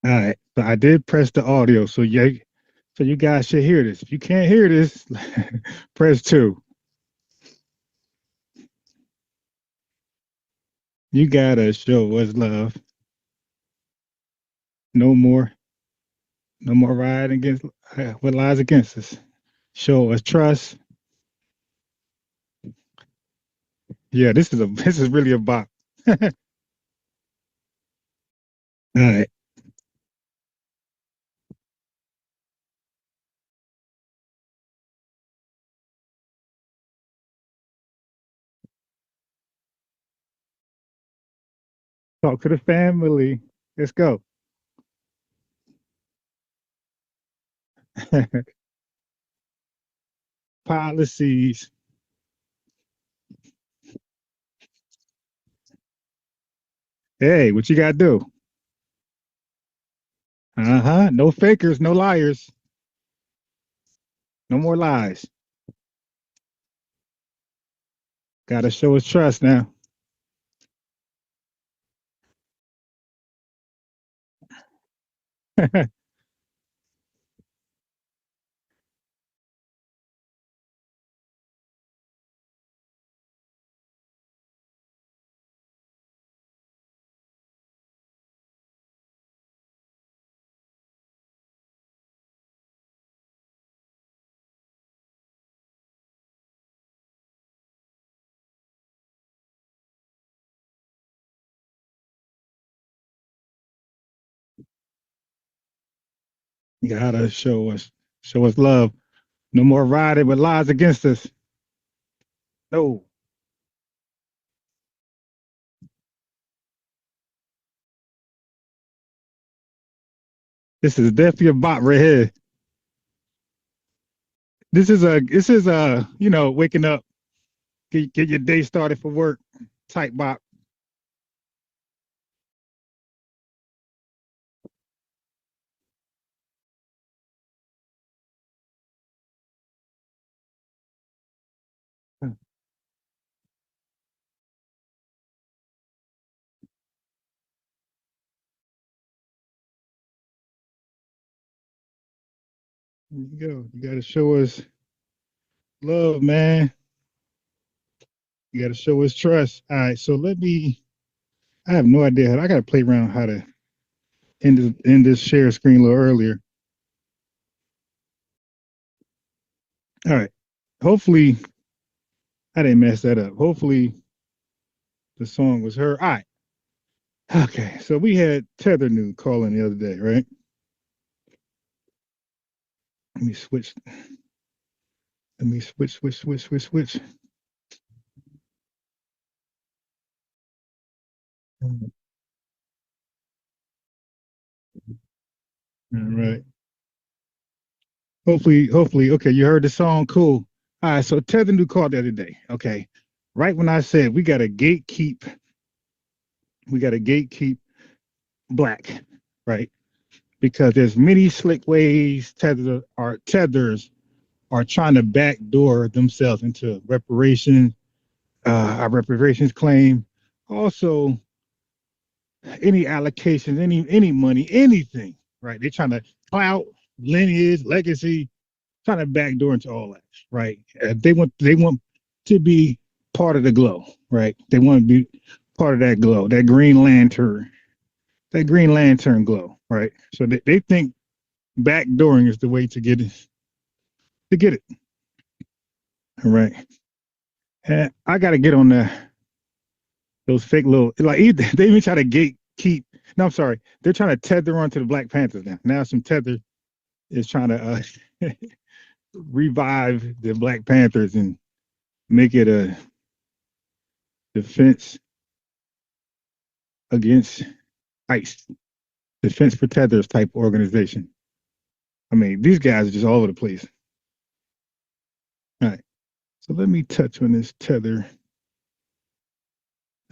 All right. So I did press the audio. So you guys should hear this. If you can't hear this, press two. You gotta show us love. No more, no more riding against what lies against us. Show us trust. Yeah, this is really a bop. All right. Talk to the family. Let's go. Policies. Hey, what you gotta do? Uh-huh. No fakers, no liars. No more lies. Gotta show us trust now. You gotta show us love. No more riding with lies against us. No. This is definitely a bot right here. This is waking up, get your day started for work type bot. There you go. You gotta show us love, man. You gotta show us trust. All right, so I have no idea I gotta play around how to end this share screen a little earlier. All right. Hopefully I didn't mess that up. Hopefully the song was heard. All right. Okay. So we had Tether New calling the other day, right? Let me switch. Let me switch. All right. Hopefully. Okay, you heard the song. Cool. All right. So Tether New called the other day. Okay. Right when I said we got to gatekeep black, right? Because there's many slick ways tethers are trying to backdoor themselves into our reparations claim. Also, any allocations, any money, anything, right? They're trying to clout, lineage, legacy, trying to backdoor into all that, right? They want to be part of the glow, right? They want to be part of that glow, that Green Lantern glow, right? So they think backdooring is the way to get it, all right? And I got to get on those fake little like they even try to gatekeep. No, I'm sorry, they're trying to tether onto the Black Panthers now. Now some tether is trying to revive the Black Panthers and make it a defense against ICE, defense for tethers type organization. I mean, these guys are just all over the place. All right, so let me touch on this tether.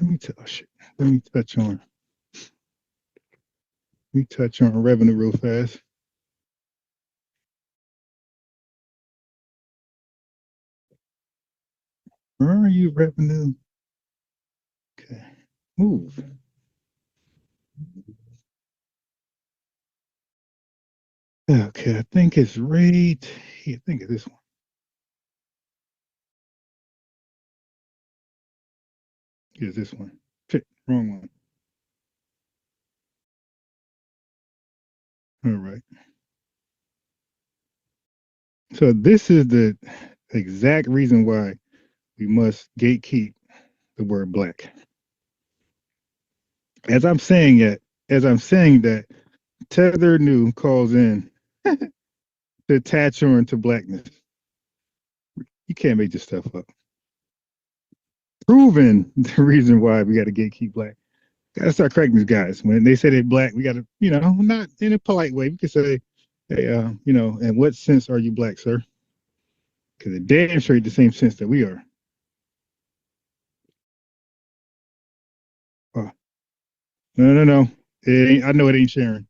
Oh shit. Let me touch on. Let me touch on revenue real fast. Where are you, revenue? Okay, move. Okay, I think it's right. I think it's this one. Here's this one. Wrong one. All right. So this is the exact reason why we must gatekeep the word black. As I'm saying it, as I'm saying that, Tether New calls in to attach on to blackness. You can't make this stuff up. Proving the reason why we got to gatekeep black. Gotta start correcting these guys. When they say they're black, we gotta, not in a polite way. We can say, hey, in what sense are you black, sir? Because it damn sure ain't the same sense that we are. Oh, no, no, no. It ain't, I know it ain't sharing.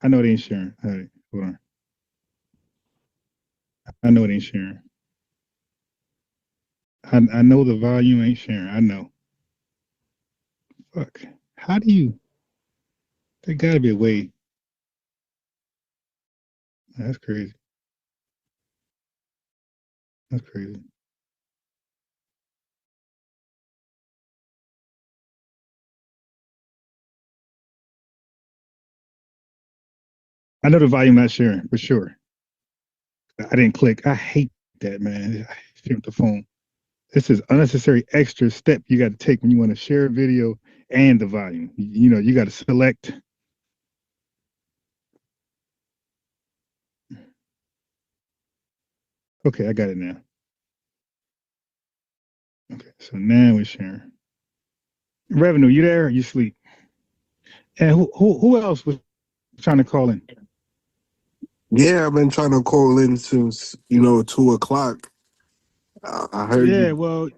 I know it ain't sharing. All right, hold on. I know it ain't sharing. I know the volume ain't sharing. I know. Fuck. How do you? There gotta be a way. That's crazy. That's crazy. I know the volume not sharing for sure. I didn't click. I hate that, man. I share with the phone. This is unnecessary extra step you got to take when you want to share a video and the volume. You got to select. Okay, I got it now. Okay, so now we're sharing. Revenue, you there? Or you sleep? And who else was trying to call in? Yeah, I've been trying to call in since 2 o'clock. I heard Yeah, you well,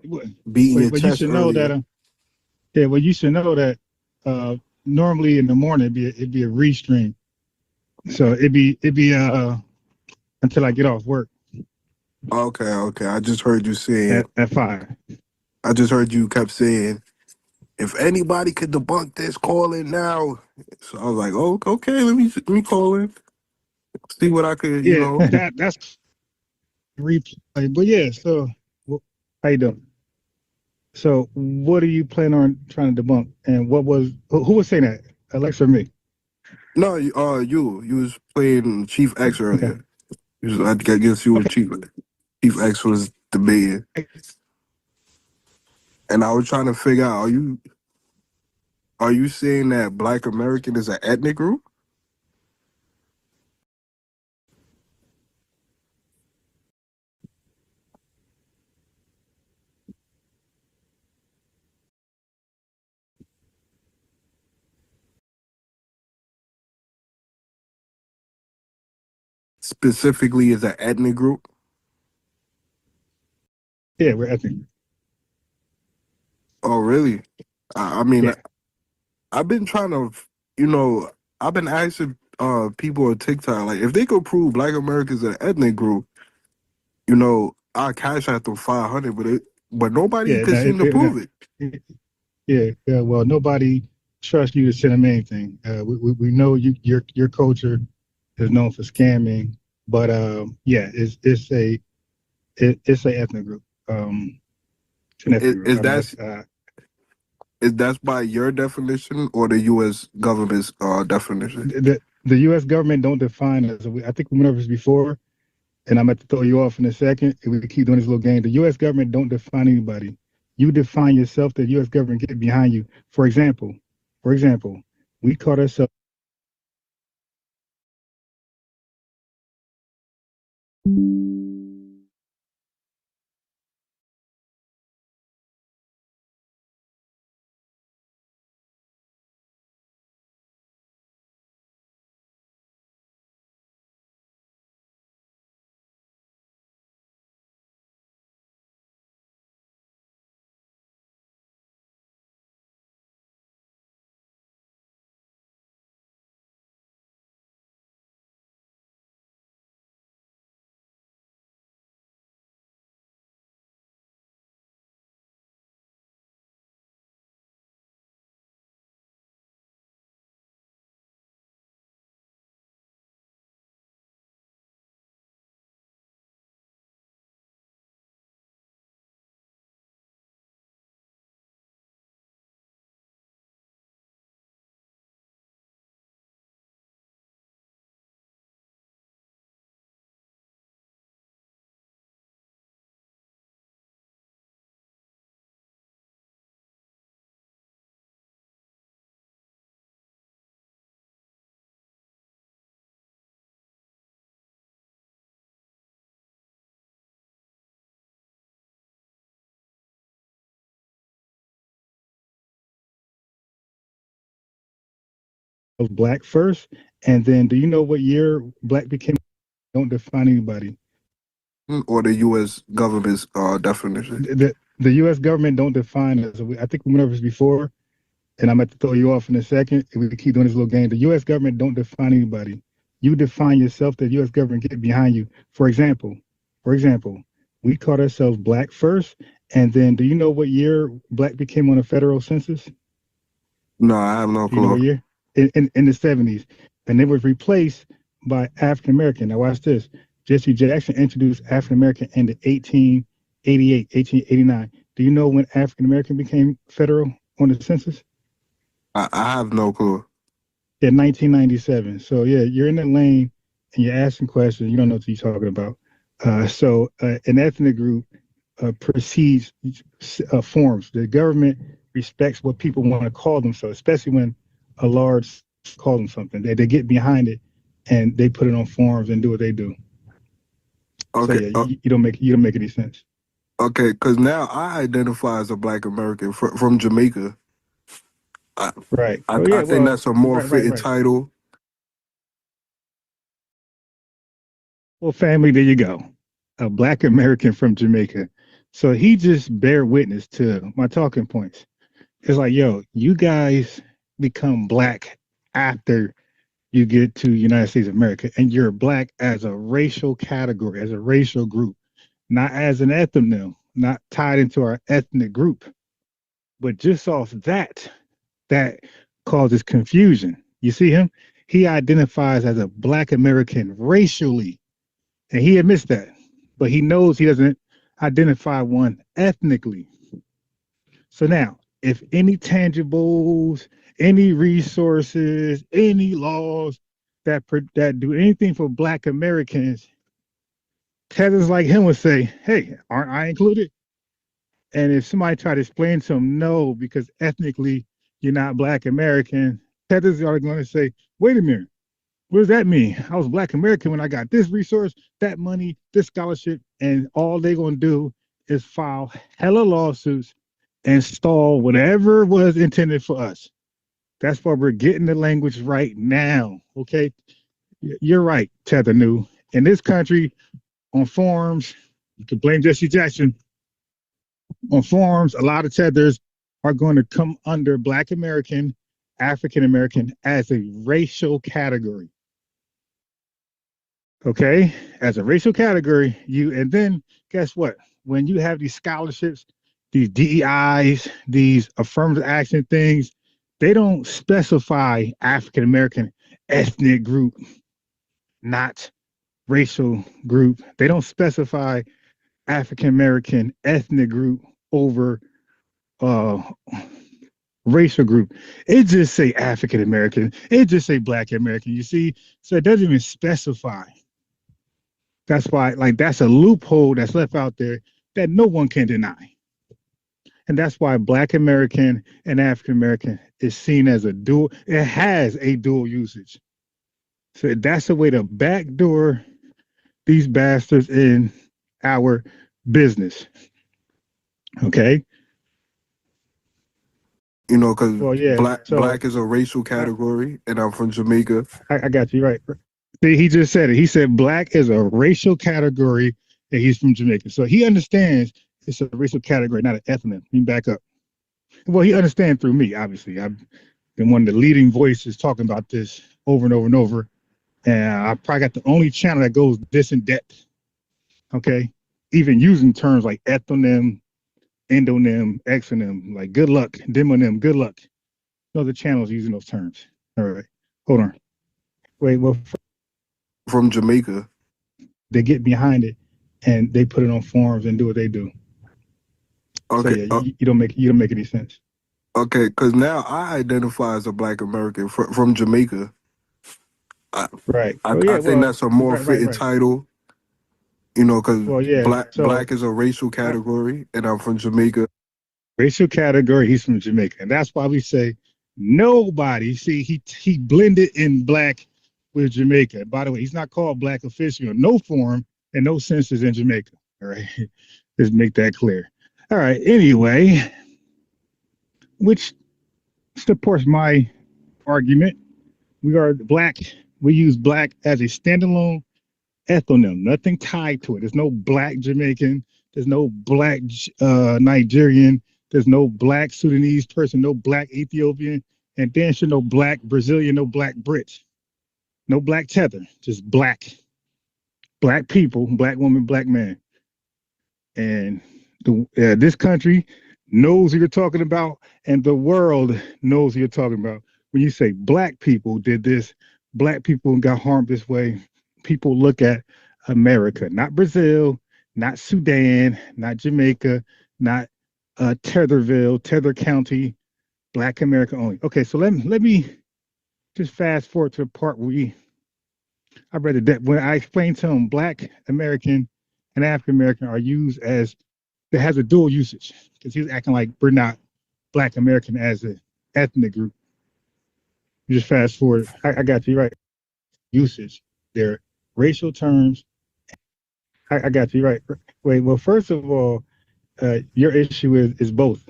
beating your you chest should know that. earlier. Yeah, well, you should know that. Normally in the morning it'd be a restream, so it'd be until I get off work Okay, okay. I just heard you saying. at 5. I just heard you kept saying, if anybody could debunk this, call in now. So I was like, oh, okay. Let me call in, see what I could. Yeah, that's replay. But yeah, so how you doing? So what are you planning on trying to debunk? And who was saying that? Alexa or me? No, you was playing Chief X Okay. earlier. I guess you were Okay. Chief X was debating, and I was trying to figure out, are you saying that Black American is an ethnic group? Specifically as an ethnic group? Yeah, we're ethnic. Oh, really? I mean, Yeah. I've been trying to, you know, I've been asking people on TikTok, like, if they could prove Black Americans an ethnic group, I cash out them 500, but nobody Yeah. could No, seem to prove it. yeah. Yeah. Well, nobody trusts you to send them anything. We know your culture is known for scamming, but yeah, it's a ethnic group. It's an ethnic Is, group. is that is that by your definition or the U.S. government's definition? The U.S. government don't define us. I think we went over this before, and I'm about to throw you off in a second. If we keep doing this little game, the U.S. government don't define anybody. You define yourself. The U.S. government get behind you. For example, we call ourselves black first, and then do you know what year black became? Don't define anybody. Or the U.S. government's definition. The U.S. government don't define us. I think we went over this before, and I'm going to throw you off in a second. If we keep doing this little game, the U.S. government don't define anybody. You define yourself. The U.S. government get behind you. For example, we called ourselves black first, and then do you know what year black became on a federal census? No, I have no Do you know clue. what year? In the 70s. And it was replaced by African American. Now, watch this. Jesse Jackson introduced African American in the 1888, 1889. Do you know when African American became federal on the census? I have no clue. In 1997. So, yeah, you're in the lane and you're asking questions. You don't know what you're talking about. An ethnic group precedes forms. The government respects what people want to call themselves, especially when a large call them something. They get behind it and they put it on forms and do what they do. So Okay, yeah, you don't make any sense. okay, because now I identify as a Black American from Jamaica. I, Right. I Oh I yeah. think Well, that's a more fitting right. title. Well, family, there you go. A Black American from Jamaica. So he just bear witness to my talking points. It's like, yo, you guys become black after you get to United States of America, and you're black as a racial category, as a racial group, not as an ethnonym, not tied into our ethnic group. But just off that causes confusion. You see him? He identifies as a black American racially, and he admits that. But he knows he doesn't identify one ethnically. So now, if any tangibles, any resources, any laws that do anything for Black Americans, tethers like him would say, "Hey, aren't I included?" And if somebody tried to explain to him, no, because ethnically you're not Black American, tethers are going to say, "Wait a minute, what does that mean? I was Black American when I got this resource, that money, this scholarship," and all they're going to do is file hella lawsuits and stall whatever was intended for us. That's why we're getting the language right now. Okay, you're right, Tether New. In this country, on forums, you can blame Jesse Jackson. On forums, a lot of tethers are going to come under Black American, African American as a racial category. Okay, as a racial category, and then guess what? When you have these scholarships, these DEIs, these affirmative action things, they don't specify African American ethnic group, not racial group. They don't specify African American ethnic group over uh racial group. It just say African American. It just say Black American. You see, so it doesn't even specify. That's why, like, that's a loophole that's left out there that no one can deny. And that's why Black American and African American is seen as a dual, it has a dual usage. So that's a way to backdoor these bastards in our business. Okay. You know, because Well, yeah. black is a racial I, category, and I'm from Jamaica. I got you right. See, he just said it. He said black is a racial category and he's from Jamaica. So he understands it's a racial category, not an ethnic. Let me back up. Well, he understands through me, obviously. I've been one of the leading voices talking about this over and over and over. And I probably got the only channel that goes this in depth. Okay. Even using terms like ethnonym, endonym, exonym, like good luck, demonym, good luck. No other channels using those terms. All right. Hold on. Wait, well, From Jamaica. they get behind it and they put it on forums and do what they do. So Okay, yeah, you don't make any sense. okay, because now I identify as a Black American from Jamaica. I, Right. I Oh I yeah. think Well. that's a more Right. fitting title. You know, because Well, yeah. So black is a racial I, category, and I'm from Jamaica. racial category. He's from Jamaica, and that's why we say nobody. See, he blended in black with Jamaica. By the way, he's not called black officially in no form and no census in Jamaica. All right. Let's make that clear. All right. Anyway, which supports my argument. We are black. We use black as a standalone ethnonym, nothing tied to it. There's no black Jamaican. There's no black Nigerian. There's no black Sudanese person. No black Ethiopian. And then sure, no black Brazilian. No black Brits. No black tether. Just black. Black people. Black woman. Black man. And this country knows who you're talking about, and the world knows who you're talking about. When you say black people did this, black people got harmed this way, people look at America, not Brazil, not Sudan, not Jamaica, not Tether County, Black America only. Okay, so let me just fast forward to the part where I read that when I explained to him Black American and African American are used as that has a dual usage because he was acting like we're not Black American as an ethnic group. You just fast forward. I got you right. Usage. They're racial terms. I got you right. Wait. Well, first of all, your issue is both.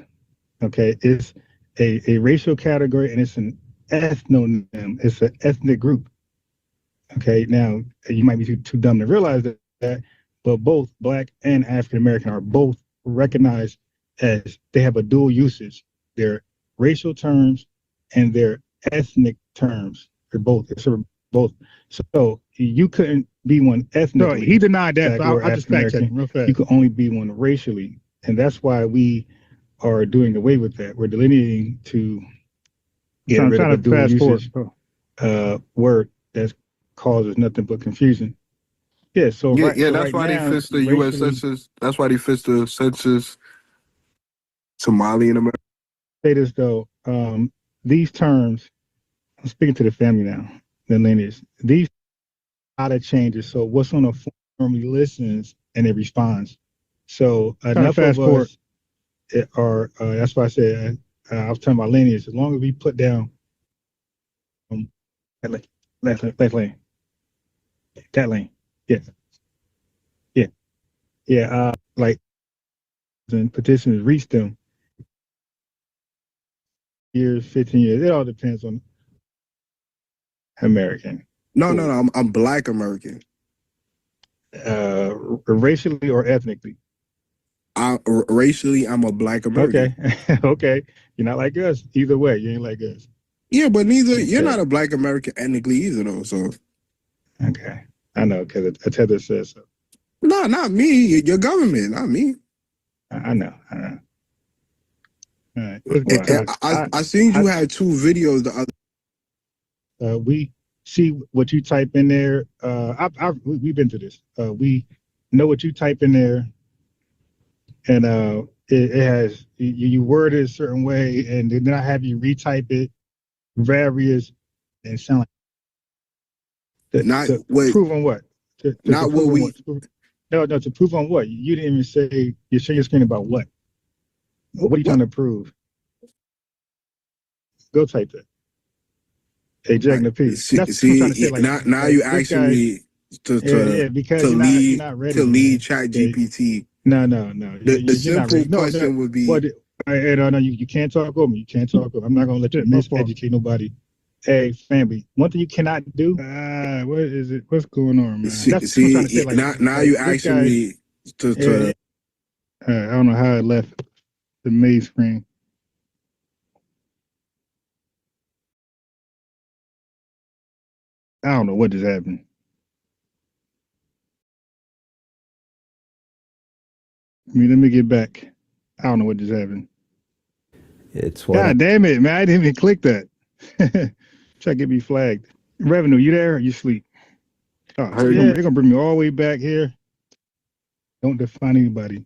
Okay, it's a racial category and it's an ethnonym. It's an ethnic group. Okay, now you might be too dumb to realize that, but both Black and African American are both recognized as they have a dual usage. They're racial terms and they're ethnic terms. They're both. It's both. So you couldn't be one ethnically. No, he denied that. So I'll just fact check him real fast. You could only be one racially, and that's why we are doing away with that. We're delineating to get rid of a dual usage word that causes nothing but confusion. Yeah, so that's why they fixed the U.S. Census. That's why they fixed the census. Somali in America. Say this though, these terms. I'm speaking to the family now, the lineage. These a lot of changes. So what's on a form, he listens and it responds. So enough of us are. That's why I said I was talking about lineage. As long as we put down that lane, yeah. Like and petitions reach them. Years, 15 years. It all depends on American. No. I'm Black American. Racially or ethnically? Racially, I'm a Black American. Okay. Okay. You're not like us. Either way, you ain't like us. Yeah, but neither you're not a Black American ethnically either, though. So. Okay. I know because a tether says so. No, not me. Your government, not me. I know. All right. I seen you had two videos the other. We see what you type in there. We've been to this. We know what you type in there, and it has you word it a certain way, and then I have you retype it various and sound like not to wait. Prove on what? Not what we. No, to prove on what? You didn't even say. You share your screen about what? What are you trying to prove? Go type that. Eject the piece. Now you asking me to lead Chat GPT. No. The simple question would be. No, you can't talk over me. You can't talk over. I'm not gonna let you miseducate nobody. Hey, family. One thing you cannot do. What is it? What's going on, man? Now you asking me to. I don't know how it left the main screen. I don't know what just happened. Let me get back. I don't know what just happened. God damn it, man. I didn't even click that. Try to get me flagged. Revenue, you there or you sleep? Oh, yeah. They're going to bring me all the way back here. Don't define anybody.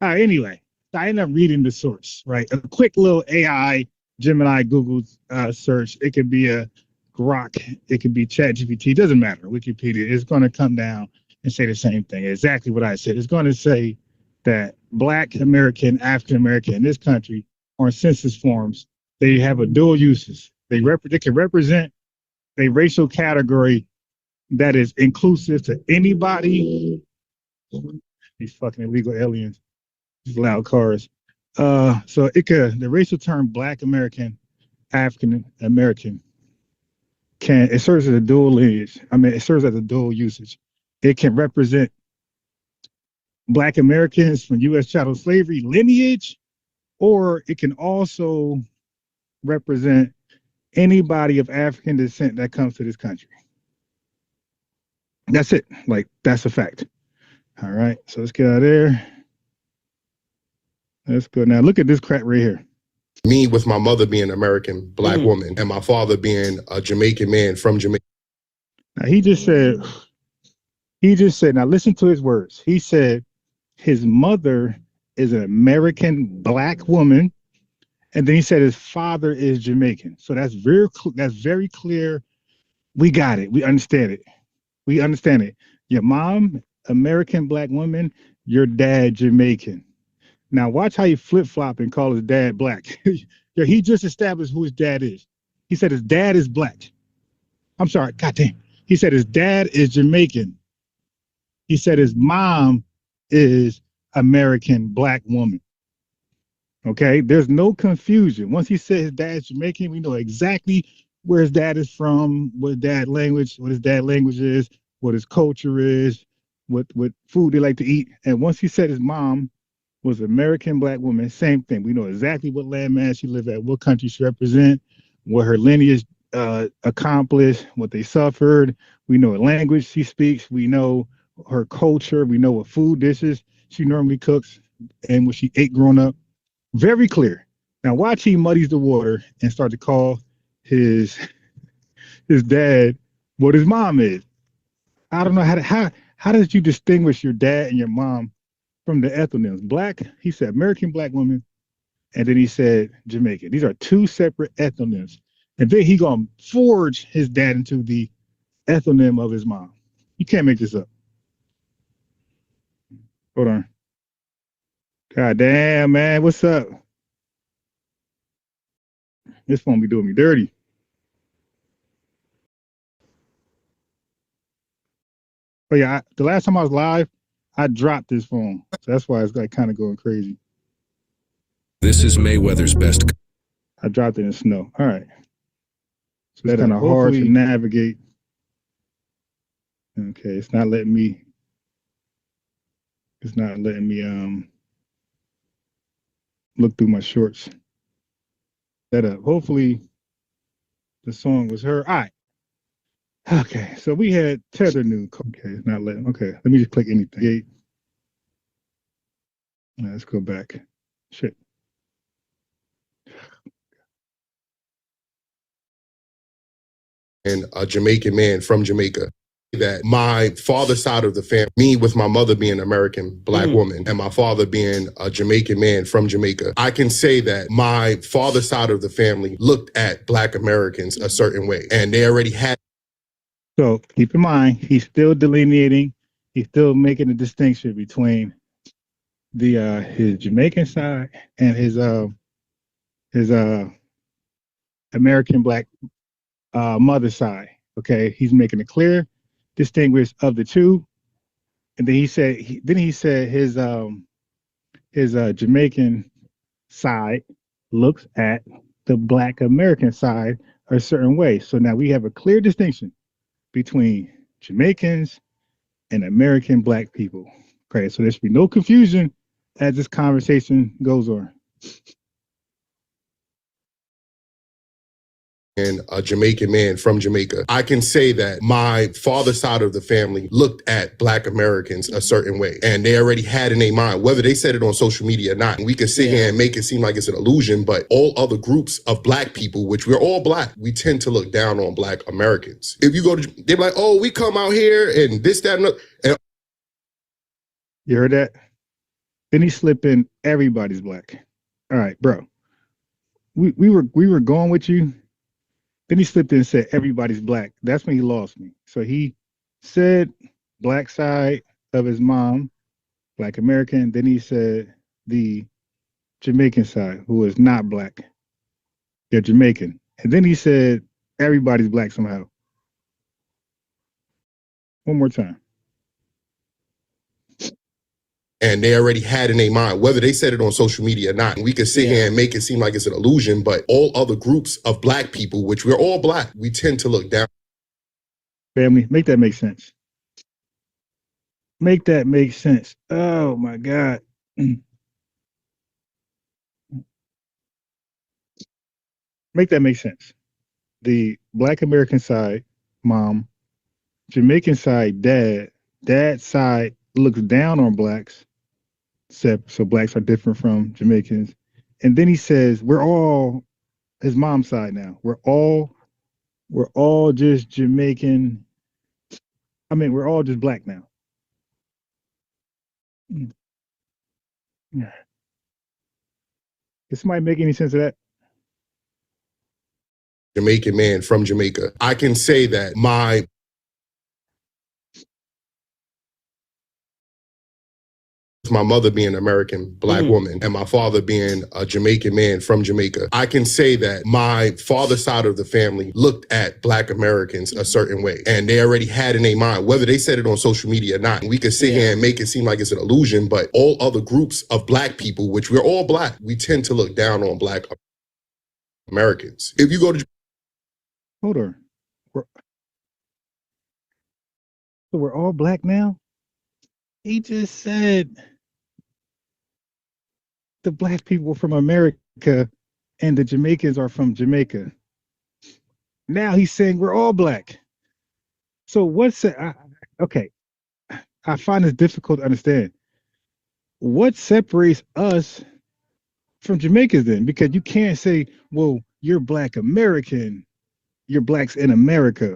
All right, anyway, I ended up reading the source, right? A quick little AI, Gemini, Google search. It could be a Grok. It could be ChatGPT. It doesn't matter. Wikipedia is going to come down and say the same thing. Exactly what I said. It's going to say that Black American, African American in this country on census forms, they have a dual uses. They can represent a racial category that is inclusive to anybody. These fucking illegal aliens, these loud cars. So the racial term Black American, African American it serves as a dual lineage. I mean, it serves as a dual usage. It can represent Black Americans from U.S. chattel slavery lineage, or it can also represent anybody of African descent that comes to this country. That's it. Like, that's a fact. All right. So let's get out of there. Let's go. Now look at this crap right here. Me with my mother being an American Black woman and my father being a Jamaican man from Jamaica. Now he just said, now listen to his words. He said his mother is an American Black woman, and then he said his father is Jamaican. So that's very clear. We got it. We understand it. We understand it. Your mom, American Black woman, your dad, Jamaican. Now watch how he flip-flop and call his dad Black. Yeah, he just established who his dad is. He said his dad is Black. I'm sorry, goddamn. He said his dad is Jamaican. He said his mom is American Black woman. Okay, there's no confusion. Once he said his dad's Jamaican, we know exactly where his dad is from, what his dad language is, what his culture is, what food they like to eat. And once he said his mom was an American Black woman, same thing. We know exactly what landmass she lived at, what country she represent, what her lineage accomplished, what they suffered. We know what language she speaks. We know her culture. We know what food dishes she normally cooks and what she ate growing up. Very clear. Now watch he muddies the water and start to call his dad what his mom is. I don't know how does you distinguish your dad and your mom from the ethnonyms? Black, he said American Black woman, and then he said Jamaican. These are two separate ethnonyms. And then he gonna forge his dad into the ethnonym of his mom. You can't make this up. Hold on. God damn, man, what's up? This phone be doing me dirty. But yeah, the last time I was live, I dropped this phone. So that's why it's like kind of going crazy. This is Mayweather's best. I dropped it in snow. All right. So it's kind of hard to navigate. Okay, it's not letting me look through my shorts. That up. Hopefully the song was heard. All right. Okay, so we had Tether new. Okay, it's not letting. Okay, let me just click anything. Gate. Let's go back. Shit. And a Jamaican man from Jamaica. That my father's side of the family, me with my mother being an American Black woman and my father being a Jamaican man from Jamaica, I can say that my father's side of the family looked at Black Americans a certain way, and they already had. So keep in mind, he's still delineating, he's still making a distinction between the his Jamaican side and his American Black mother side. Okay, he's making it clear, distinguish of the two. And then he said his Jamaican side looks at the Black American side a certain way. So now we have a clear distinction between Jamaicans and American Black people. Okay, so there should be no confusion as this conversation goes on. And a Jamaican man from Jamaica, I can say that my father's side of the family looked at Black Americans a certain way, and they already had in their mind, whether they said it on social media or not. And we can sit here and make it seem like it's an illusion, but all other groups of Black people, which we're all Black, we tend to look down on Black Americans. If you go to, they're like, oh, we come out here and this, that, and that. You heard that? Then he slipped in everybody's Black. All right, bro. We were going with you. Then he slipped in and said everybody's Black. That's when he lost me. So he said Black side of his mom, Black American. Then he said the Jamaican side, who is not Black. They're Jamaican. And then he said everybody's Black somehow. One more time. and they already had in their mind, whether they said it on social media or not. We could sit here and make it seem like it's an illusion, but all other groups of black people, which we're all black, we tend to look down. Family, make that make sense. Make that make sense. Oh my God. Make that make sense. The Black American side, mom, Jamaican side, dad's side looks down on blacks, so blacks are different from Jamaicans. And then he says, we're all his mom's side now. We're all just Jamaican. I mean, we're all just black now. Does somebody make any sense of that? Jamaican man from Jamaica. I can say that my mother being an American black woman and my father being a Jamaican man from Jamaica, I can say that my father's side of the family looked at black Americans a certain way, and they already had in their mind, whether they said it on social media or not. We could sit here and make it seem like it's an illusion, but all other groups of black people, which we're all black, we tend to look down on black Americans. If you go to Hold on. So we're all black now? He just said the black people from America and the Jamaicans are from Jamaica. Now he's saying we're all black. So what's okay? I find this difficult to understand. What separates us from Jamaicans then? Because you can't say, well, you're black American, you're blacks in America,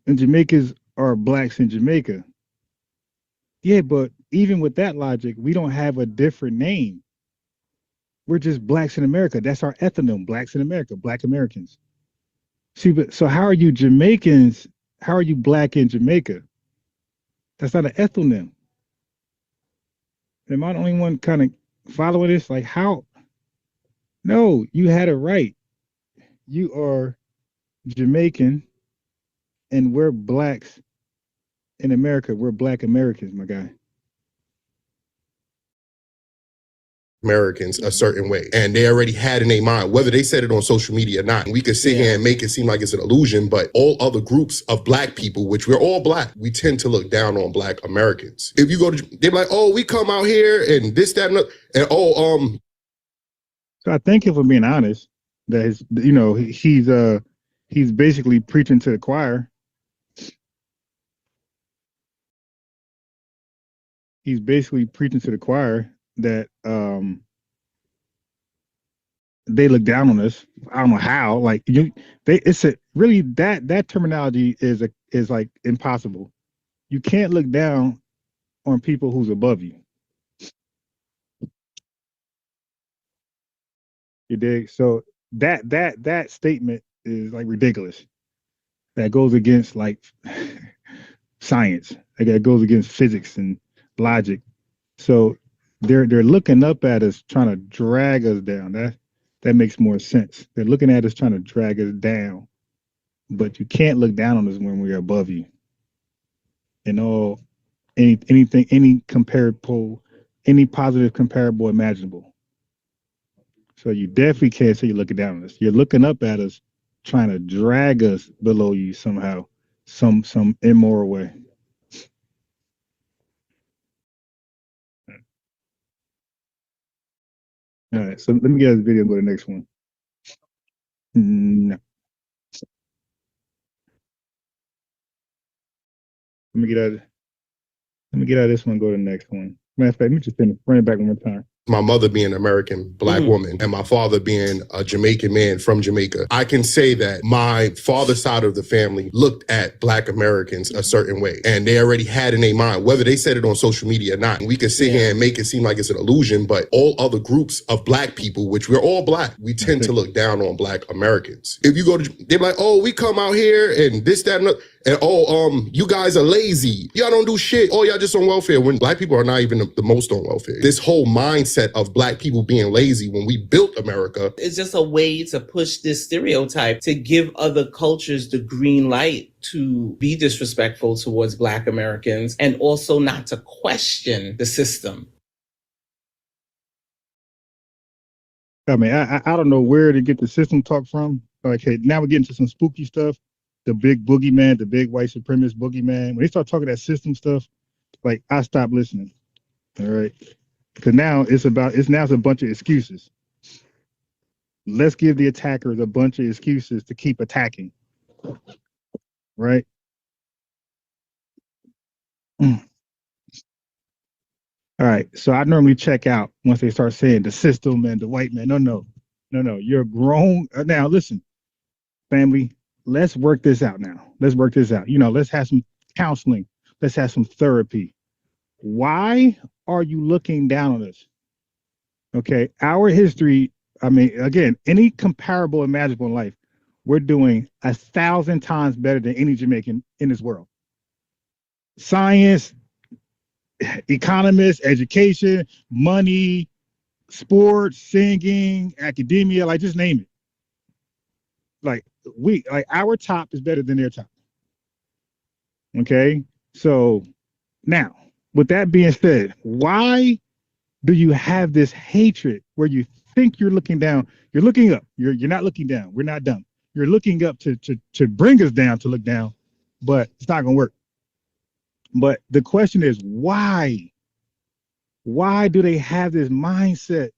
and Jamaicans are blacks in Jamaica. Yeah, but even with that logic, we don't have a different name. We're just blacks in America. That's our ethnonym, blacks in America, black Americans. See, but so how are you Jamaicans? How are you black in Jamaica? That's not an ethnonym. Am I the only one kind of following this? Like how? No, you had it right. You are Jamaican and we're blacks in America. We're black Americans, my guy. Americans a certain way, and they already had in their mind, whether they said it on social media or not. We could sit here and make it seem like it's an illusion, but all other groups of black people, which we're all black, we tend to look down on black Americans. If you go to, they're like, oh, we come out here and this, that, and So I think if I'm being honest, that his, he's basically preaching to the choir. He's basically preaching to the choir that they look down on us. I don't know how. Like really that terminology is like impossible. You can't look down on people who's above you. You dig? So that statement is like ridiculous. That goes against like science. Like that goes against physics and logic. So they're looking up at us, trying to drag us down. That makes more sense. They're looking at us, trying to drag us down. But you can't look down on us when we're above you. Anything, any comparable, any positive comparable imaginable. So you definitely can't say you're looking down on us. You're looking up at us, trying to drag us below you somehow, some immoral way. All right, so let me get out of the video and go to the next one. No. Let me get out of this one and go to the next one. Matter of fact, let me just run it back one more time. My mother being an American black woman and my father being a Jamaican man from Jamaica, I can say that my father's side of the family looked at black Americans a certain way, and they already had in their mind, whether they said it on social media or not. We could sit here and make it seem like it's an illusion, but all other groups of black people, which we're all black, we tend to look down on black Americans. If you go to, they're like, oh, we come out here and this, that, And you guys are lazy. Y'all don't do shit. Oh, y'all just on welfare, when black people are not even the most on welfare. This whole mindset of black people being lazy when we built America. It's just a way to push this stereotype to give other cultures the green light to be disrespectful towards Black Americans and also not to question the system. I mean, I don't know where to get the system talk from. Like, hey, now we're getting to some spooky stuff. The big boogeyman, the big white supremacist boogeyman. When they start talking that system stuff, like, I stop listening. All right, because now it's a bunch of excuses. Let's give the attackers a bunch of excuses to keep attacking. Right. All right. So I normally check out once they start saying the system and the white man. No. You're grown. Now, listen, family, let's work this out now. Let's work this out. Let's have some counseling. Let's have some therapy. Why are you looking down on us? Okay. Our history, I mean, again, any comparable imaginable in life, we're doing 1,000 times better than any Jamaican in this world. Science, economists, education, money, sports, singing, academia, like just name it. Like our top is better than their top. Okay. So now, with that being said, why do you have this hatred where you think you're looking down? You're looking up. You're not looking down. We're not dumb. You're looking up to bring us down, to look down, but it's not gonna work. But the question is, why? Why do they have this mindset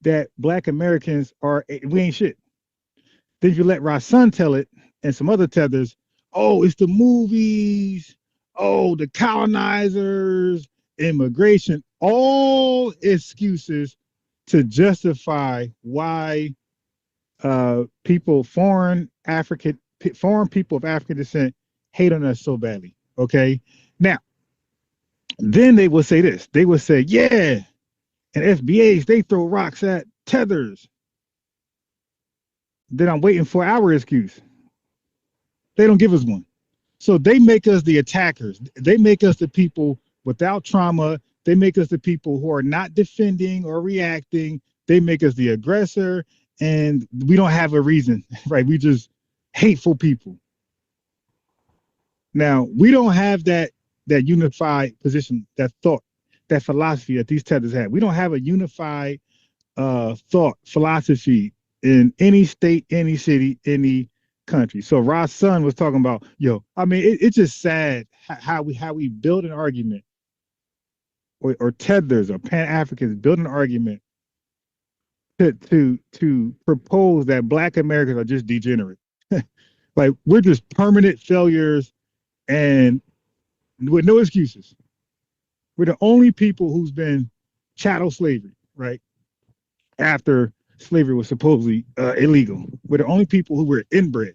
that Black Americans we ain't shit? Then you let Rasun tell it and some other tethers, oh, it's the movies, oh, the colonizers, immigration, all excuses to justify why foreign people of African descent hate on us so badly. Okay. Now, then they will say this. They will say, yeah, and FBAs, they throw rocks at tethers. Then I'm waiting for our excuse. They don't give us one. So they make us the attackers. They make us the people without trauma. They make us the people who are not defending or reacting. They make us the aggressor, and we don't have a reason, right? We just hateful people. Now, we don't have that unified position, that thought, that philosophy that these tethers have. We don't have a unified thought, philosophy in any state, any city, any country. So Ra's son was talking about, I mean, it's just sad how we build an argument, or tethers or Pan-Africans build an argument to propose that Black Americans are just degenerate. Like, we're just permanent failures and with no excuses. We're the only people who's been chattel slavery, right? After slavery was supposedly illegal. We're the only people who were inbred.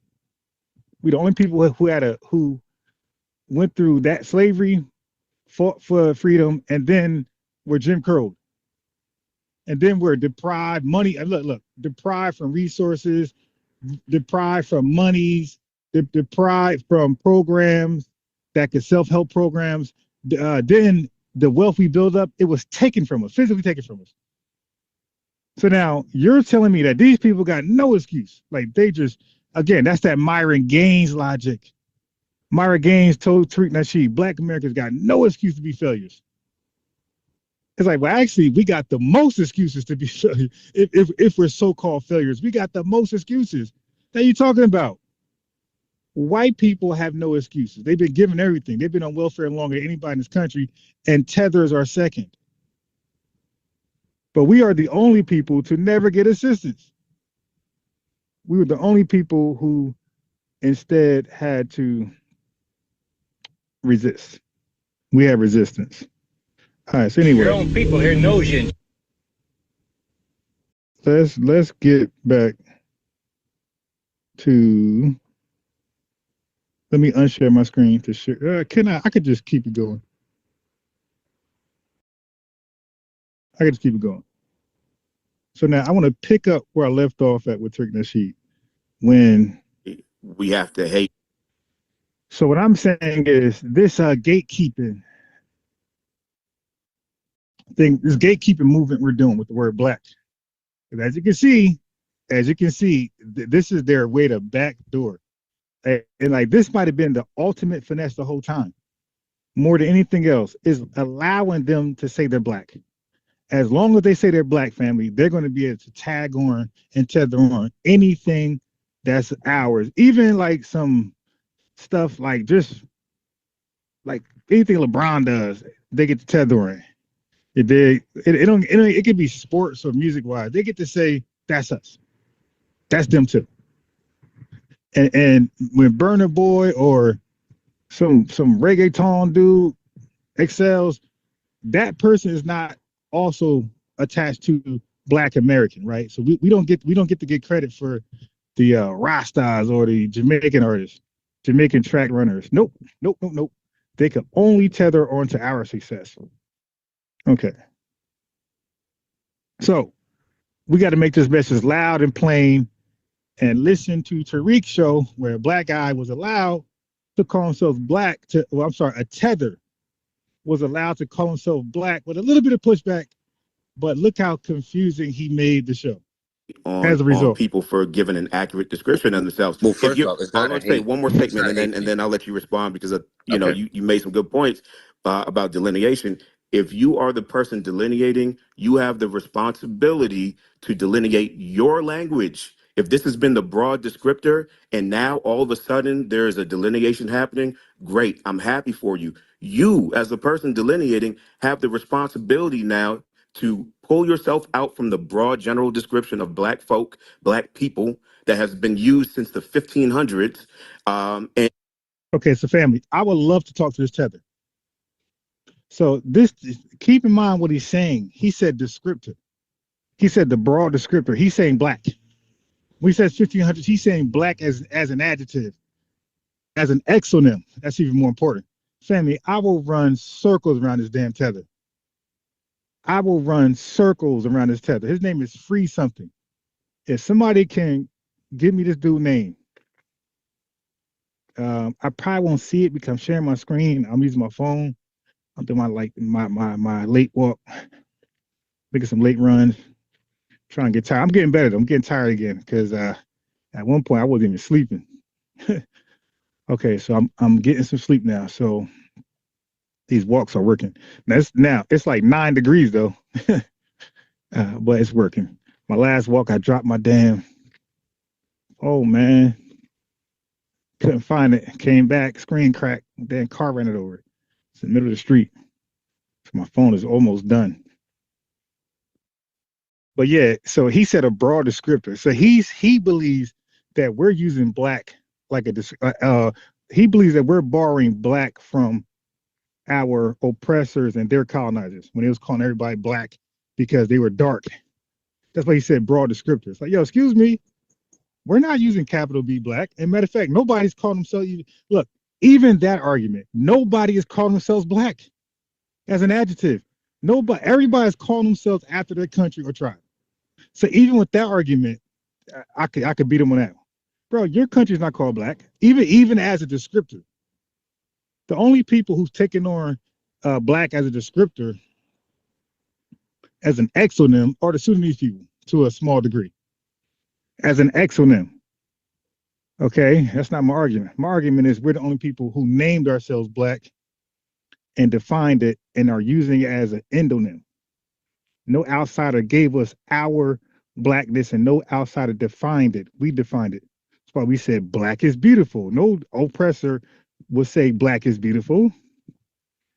We're the only people who went through that slavery, fought for freedom, and then were Jim Crow. And then we're deprived money. Look, deprived from resources, deprived from monies, deprived from programs that could self-help programs. Then the wealth we build up, it was taken from us, physically taken from us. So now you're telling me that these people got no excuse. Like, they just, again, that's that Myron Gaines logic. Myron Gaines told Tariq Nasheed, Black Americans got no excuse to be failures. It's like, well, actually, we got the most excuses to be failures. If we're so-called failures, we got the most excuses. That you talking about? White people have no excuses. They've been given everything. They've been on welfare longer than anybody in this country, and tethers are second. But we are the only people to never get assistance. We were the only people who instead had to resist. We have resistance. All right, so anyway. Your own people here knows you. Let's get back to, let me unshare my screen to share. I could just keep it going. I could just keep it going. So now I want to pick up where I left off at with Tariq Nasheed. When we have to hate. So what I'm saying is this gatekeeping thing, this gatekeeping movement we're doing with the word black. And as you can see, this is their way to backdoor. And like this might have been the ultimate finesse the whole time. More than anything else, is allowing them to say they're black. As long as they say they're black, family, they're going to be able to tag on and tether on anything that's ours. Even like some stuff like just like anything LeBron does, they get to tether on. It could be sports or music wise. They get to say that's us. That's them too. And when Burner Boy or some reggaeton dude excels, that person is not also attached to Black American, right? So we don't get to get credit for the Rastas or the Jamaican artists, Jamaican track runners. Nope. They can only tether onto our success. Okay. So we got to make this message loud and plain and listen to Tariq's show where a black guy was allowed to call himself black a tether was allowed to call himself black with a little bit of pushback, but look how confusing he made the show as a on result. people for giving an accurate description of themselves. Well, first off, it's I'm not a going to say hate. one more It's statement, not a hate and thing. then I'll let you respond because you know Okay. you made some good points about delineation. If you are the person delineating, you have the responsibility to delineate your language. If this has been the broad descriptor and now all of a sudden there is a delineation happening, great. I'm happy for you. You, as the person delineating, have the responsibility now to pull yourself out from the broad general description of black folk, black people that has been used since the 1500s. And Okay, so family, I would love to talk to this tether. So keep in mind what he's saying. He said descriptor. He said the broad descriptor. He's saying black. When he says 1500s, he's saying black as an adjective, as an exonym. That's even more important. Family, I will run circles around this damn tether. I will run circles around this tether. His name is Free something. If somebody can give me this dude's name, I probably won't see it because I'm sharing my screen. I'm using my phone. I'm doing my late walk, making some late runs, trying to get tired. I'm getting better. I'm getting tired again because at one point I wasn't even sleeping. Okay, so I'm getting some sleep now. So these walks are working. Now it's like 9 degrees though, but it's working. My last walk, I dropped my damn. Oh man, couldn't find it. Came back, screen cracked. Damn car ran it over. It's in the middle of the street. So my phone is almost done. But yeah, so he said a broad descriptor. So he believes that we're using black like he believes that we're borrowing black from our oppressors and their colonizers when he was calling everybody black because they were dark. That's why he said broad descriptor. It's like, yo, excuse me, we're not using capital B black. And matter of fact, nobody's calling themselves. Look, even that argument, nobody is calling themselves black as an adjective. Everybody's calling themselves after their country or tribe. So even with that argument, I could beat them on that. Bro, your country's not called black, even as a descriptor. The only people who's taken on black as a descriptor, as an exonym, are the Sudanese people to a small degree. As an exonym. Okay, that's not my argument. My argument is we're the only people who named ourselves black and defined it and are using it as an endonym. No outsider gave us our blackness and no outsider defined it. We defined it. That's why we said black is beautiful. No oppressor will say black is beautiful.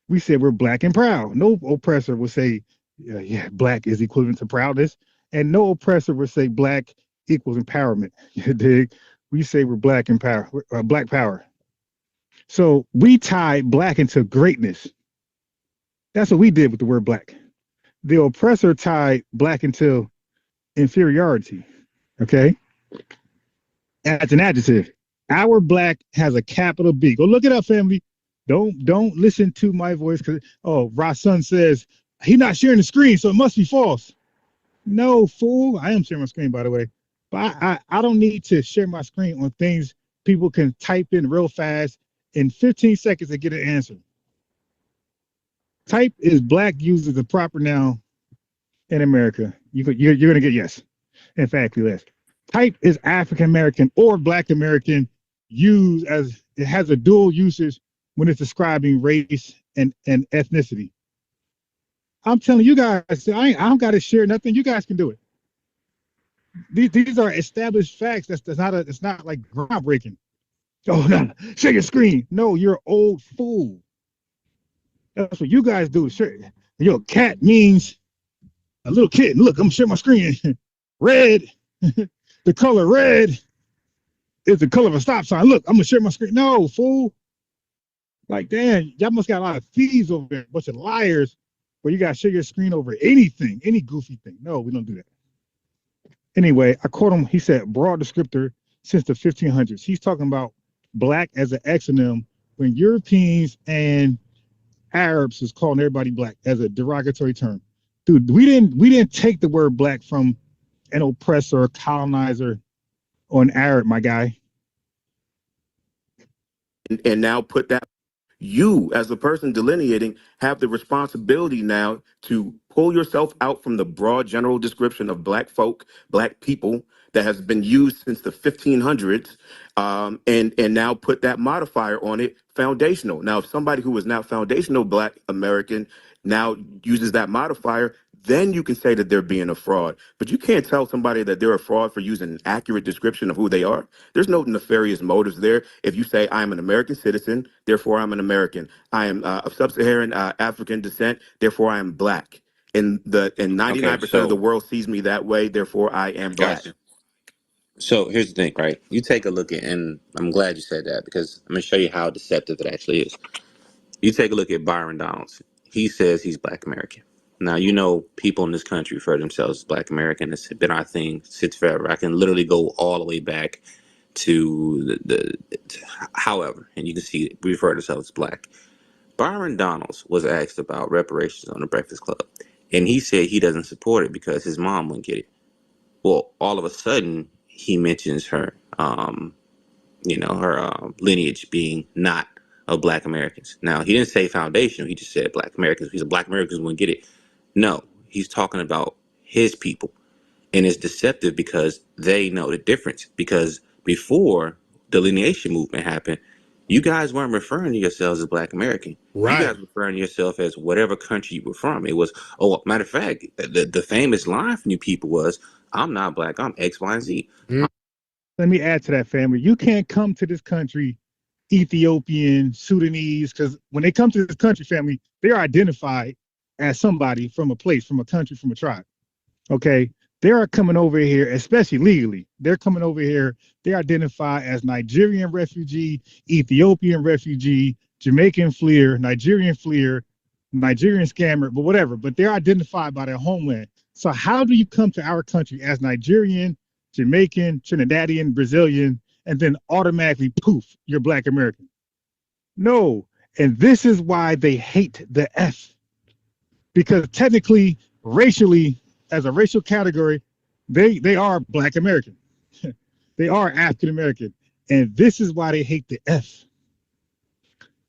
We said we're black and proud. No oppressor will say, yeah, black is equivalent to proudness. And no oppressor will say black equals empowerment. You dig? We say we're black and power, black power. So we tied black into greatness. That's what we did with the word black. The oppressor tied black into inferiority. Okay. As an adjective. Our black has a capital B. Go look it up, family. Don't listen to my voice because Rasun says he's not sharing the screen, so it must be false. No, fool. I am sharing my screen, by the way. But I don't need to share my screen on things people can type in real fast in 15 seconds to get an answer. Type is black used as a proper noun in America. You're going to get yes. Emphatically yes. Type is African American or Black American used as it has a dual usage when it's describing race and ethnicity. I'm telling you guys, I don't got to share nothing. You guys can do it. These are established facts. It's not like groundbreaking. Oh no, share your screen. No, you're old fool. That's what you guys do. Sure. Yo, cat means a little kid. Look, I'm gonna share my screen. Red, the color red is the color of a stop sign. Look, I'm gonna share my screen. No, fool. Like, damn, y'all must got a lot of thieves over there, a bunch of liars, where you gotta share your screen over anything, any goofy thing. No, we don't do that. Anyway, I quote him. He said, broad descriptor since the 1500s. He's talking about black as an exonym when Europeans and Arabs is calling everybody black as a derogatory term. Dude, we didn't take the word black from an oppressor, colonizer, or an Arab, my guy. And now put that, you as the person delineating have the responsibility now to pull yourself out from the broad general description of black folk, black people that has been used since the 1500s, and now put that modifier on it, foundational. Now, if somebody who is now foundational black American now uses that modifier, then you can say that they're being a fraud. But you can't tell somebody that they're a fraud for using an accurate description of who they are. There's no nefarious motives there. If you say, I'm an American citizen, therefore I'm an American. I am of sub-Saharan African descent, therefore I am black. And 99% of the world sees me that way, therefore I am black. Gotcha. So here's the thing, right? You take a look at, and I'm glad you said that because I'm going to show you how deceptive it actually is. You take a look at Byron Donalds. He says he's Black American. Now, you know, people in this country refer to themselves as Black American. It's been our thing since forever. I can literally go all the way back to however, and you can see we refer to ourselves as Black. Byron Donalds was asked about reparations on the Breakfast Club, and he said he doesn't support it because his mom wouldn't get it. Well, all of a sudden, he mentions her, her lineage being not of Black Americans. Now, he didn't say foundational. He just said Black Americans. He said Black Americans wouldn't get it. No, he's talking about his people. And it's deceptive because they know the difference. Because before the delineation movement happened, you guys weren't referring to yourselves as Black American. Right. You guys were referring to yourself as whatever country you were from. It was, matter of fact, the famous line from you people was, I'm not Black, I'm X, Y, and Z. Let me add to that, family. You can't come to this country Ethiopian, Sudanese, because when they come to this country, family, they are identified as somebody from a place, from a country, from a tribe. Okay? They are coming over here, especially legally. They're coming over here. They identify as Nigerian refugee, Ethiopian refugee, Jamaican fleer, Nigerian fleer, Nigerian scammer, but whatever. But they're identified by their homeland. So how do you come to our country as Nigerian, Jamaican, Trinidadian, Brazilian, and then automatically, poof, you're Black American? No. And this is why they hate the F. Because technically, racially, as a racial category, they are Black American. They are African American. And this is why they hate the F.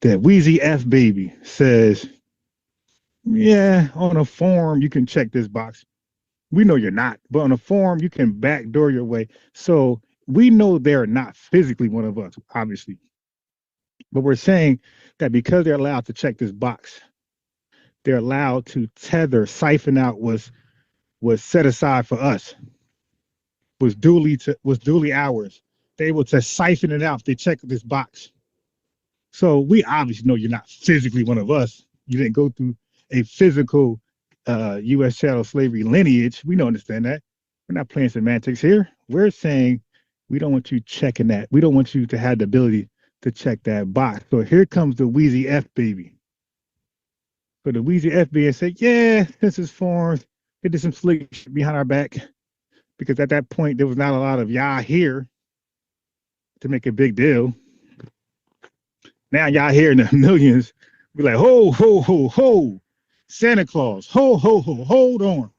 That Wheezy F baby says, yeah, on a form, you can check this box. We know you're not, but on a form, you can backdoor your way. So we know they're not physically one of us, obviously. But we're saying that because they're allowed to check this box, they're allowed to tether, siphon out was set aside for us, was duly ours. They able to siphon it out if they check this box. So we obviously know you're not physically one of us. You didn't go through a physical U.S. chattel slavery lineage. We don't understand that. We're not playing semantics here. We're saying we don't want you checking that. We don't want you to have the ability to check that box. So here comes the Wheezy F baby. So the Wheezy F baby said, yeah, this is forms. They did some slick shit behind our back because at that point there was not a lot of y'all here to make a big deal. Now y'all here in the millions. Be like, ho, ho, ho, ho. Santa Claus, ho, ho, ho, hold on.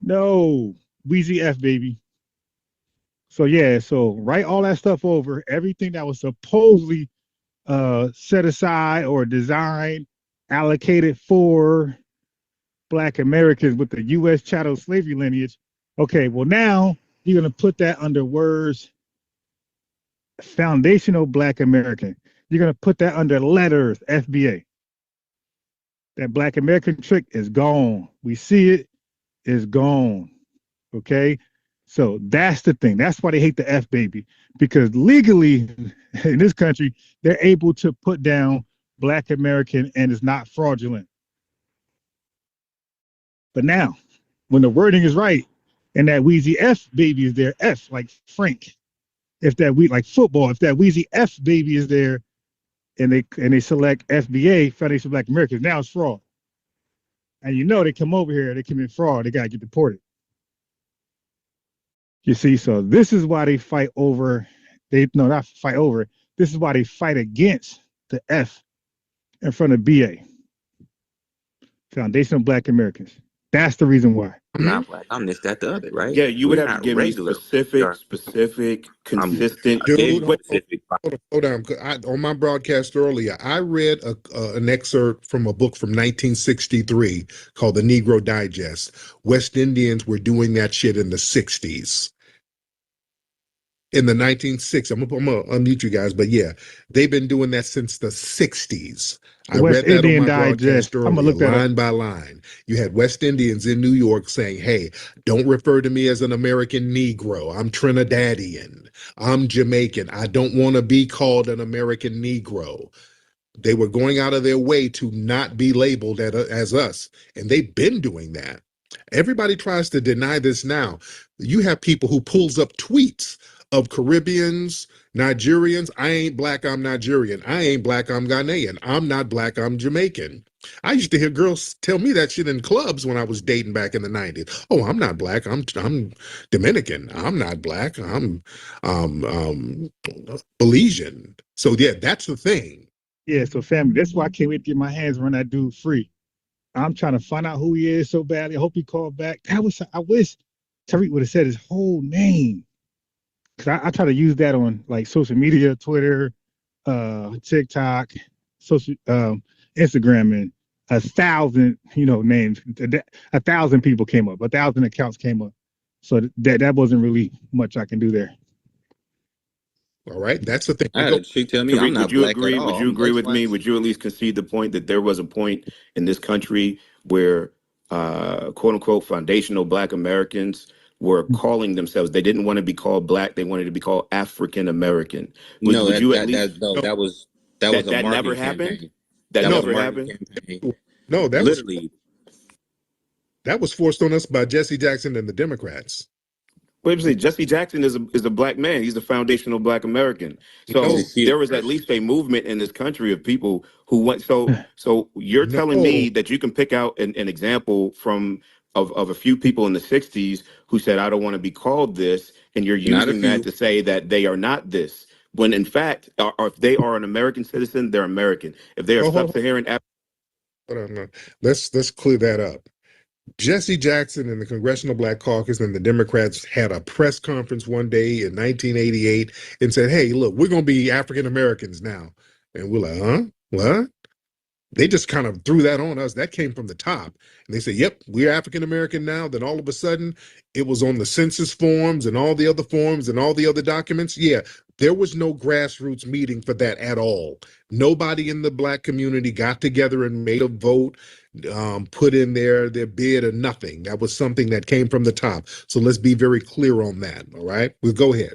No, Wheezy F baby. So yeah, so write all that stuff over. Everything that was supposedly set aside or designed, allocated for Black Americans with the U.S. chattel slavery lineage. Okay, well now you're gonna put that under words foundational Black American. You're gonna put that under letters FBA. That Black American trick is gone. We see it is gone. Okay, so that's the thing. That's why they hate the F baby, because legally in this country they're able to put down Black American and it's not fraudulent. But now, when the wording is right and that Wheezy F baby is there, F like Frank. If that we like football, if that Wheezy F baby is there, and they select FBA, Foundation of Black Americans, now it's fraud. And you know they come over here, they commit fraud, they gotta get deported. You see, so this is why they fight over. Not fight over. This is why they fight against the F in front of BA, Foundation of Black Americans. That's the reason why. I'm not black. I'm this, that, the other, right? Yeah, you would We're have to not give me regular. specific, consistent. Dude, Wait, Specific. hold on. On my broadcast earlier, I read an excerpt from a book from 1963 called The Negro Digest. West Indians were doing that shit in the 60s. In the 1960s, I'm gonna unmute you guys, but yeah, they've been doing that since the 60s. I West read that Indian on my Digest. broadcast I'm gonna earlier, look that line up. by line. You had West Indians in New York saying, hey, don't refer to me as an American Negro. I'm Trinidadian. I'm Jamaican. I don't want to be called an American Negro. They were going out of their way to not be labeled as us, and they've been doing that. Everybody tries to deny this now. You have people who pulls up tweets of Caribbeans, Nigerians. I ain't black, I'm Nigerian. I ain't black, I'm Ghanaian. I'm not black, I'm Jamaican. I used to hear girls tell me that shit in clubs when I was dating back in the 90s. Oh, I'm not black, I'm Dominican. I'm not black, I'm Belizean. So yeah, that's the thing. Yeah, so family, that's why I can't wait to get my hands on that dude free. I'm trying to find out who he is so badly. I hope he called back. I wish Tariq would have said his whole name. Cause I try to use that on like social media, Twitter, TikTok, social Instagram, and 1,000 names. 1,000 people came up, 1,000 accounts came up. So that wasn't really much I can do there. All right, that's the thing. She tell me I'm Tariq, not would you black at agree? all. Would you I'm agree with me? X, Y, Z. Would you at least concede the point that there was a point in this country where, quote unquote, foundational Black Americans were calling themselves? They didn't want to be called Black; they wanted to be called African American. No, Would you at least? no, No, that was a That never marketing happened. campaign. That That was no, a never marketing happened. campaign. no, Literally, that was forced on us by Jesse Jackson and the Democrats. Wait a minute, Jesse Jackson is a black man. He's a foundational Black American. No, you So see it there was at first. least a movement in this country of people who went. So you're telling no. me that you can pick out an example from of a few people in the '60s who said, "I don't want to be called this," and you're Not a using that few. to say that they are not this. When in fact, if they are an American citizen, they're American. If they are Hold sub-Saharan African, on, no. Let's clear that up. Jesse Jackson and the Congressional Black Caucus and the Democrats had a press conference one day in 1988 and said, hey, look, we're going to be African Americans now. And we're like, huh? What? They just kind of threw that on us. That came from the top. And they said, yep, we're African American now. Then all of a sudden, it was on the census forms and all the other forms and all the other documents. Yeah, there was no grassroots meeting for that at all. Nobody in the Black community got together and made a vote, put in their bid or nothing. That was something that came from the top. So let's be very clear on that. All right, we'll go ahead.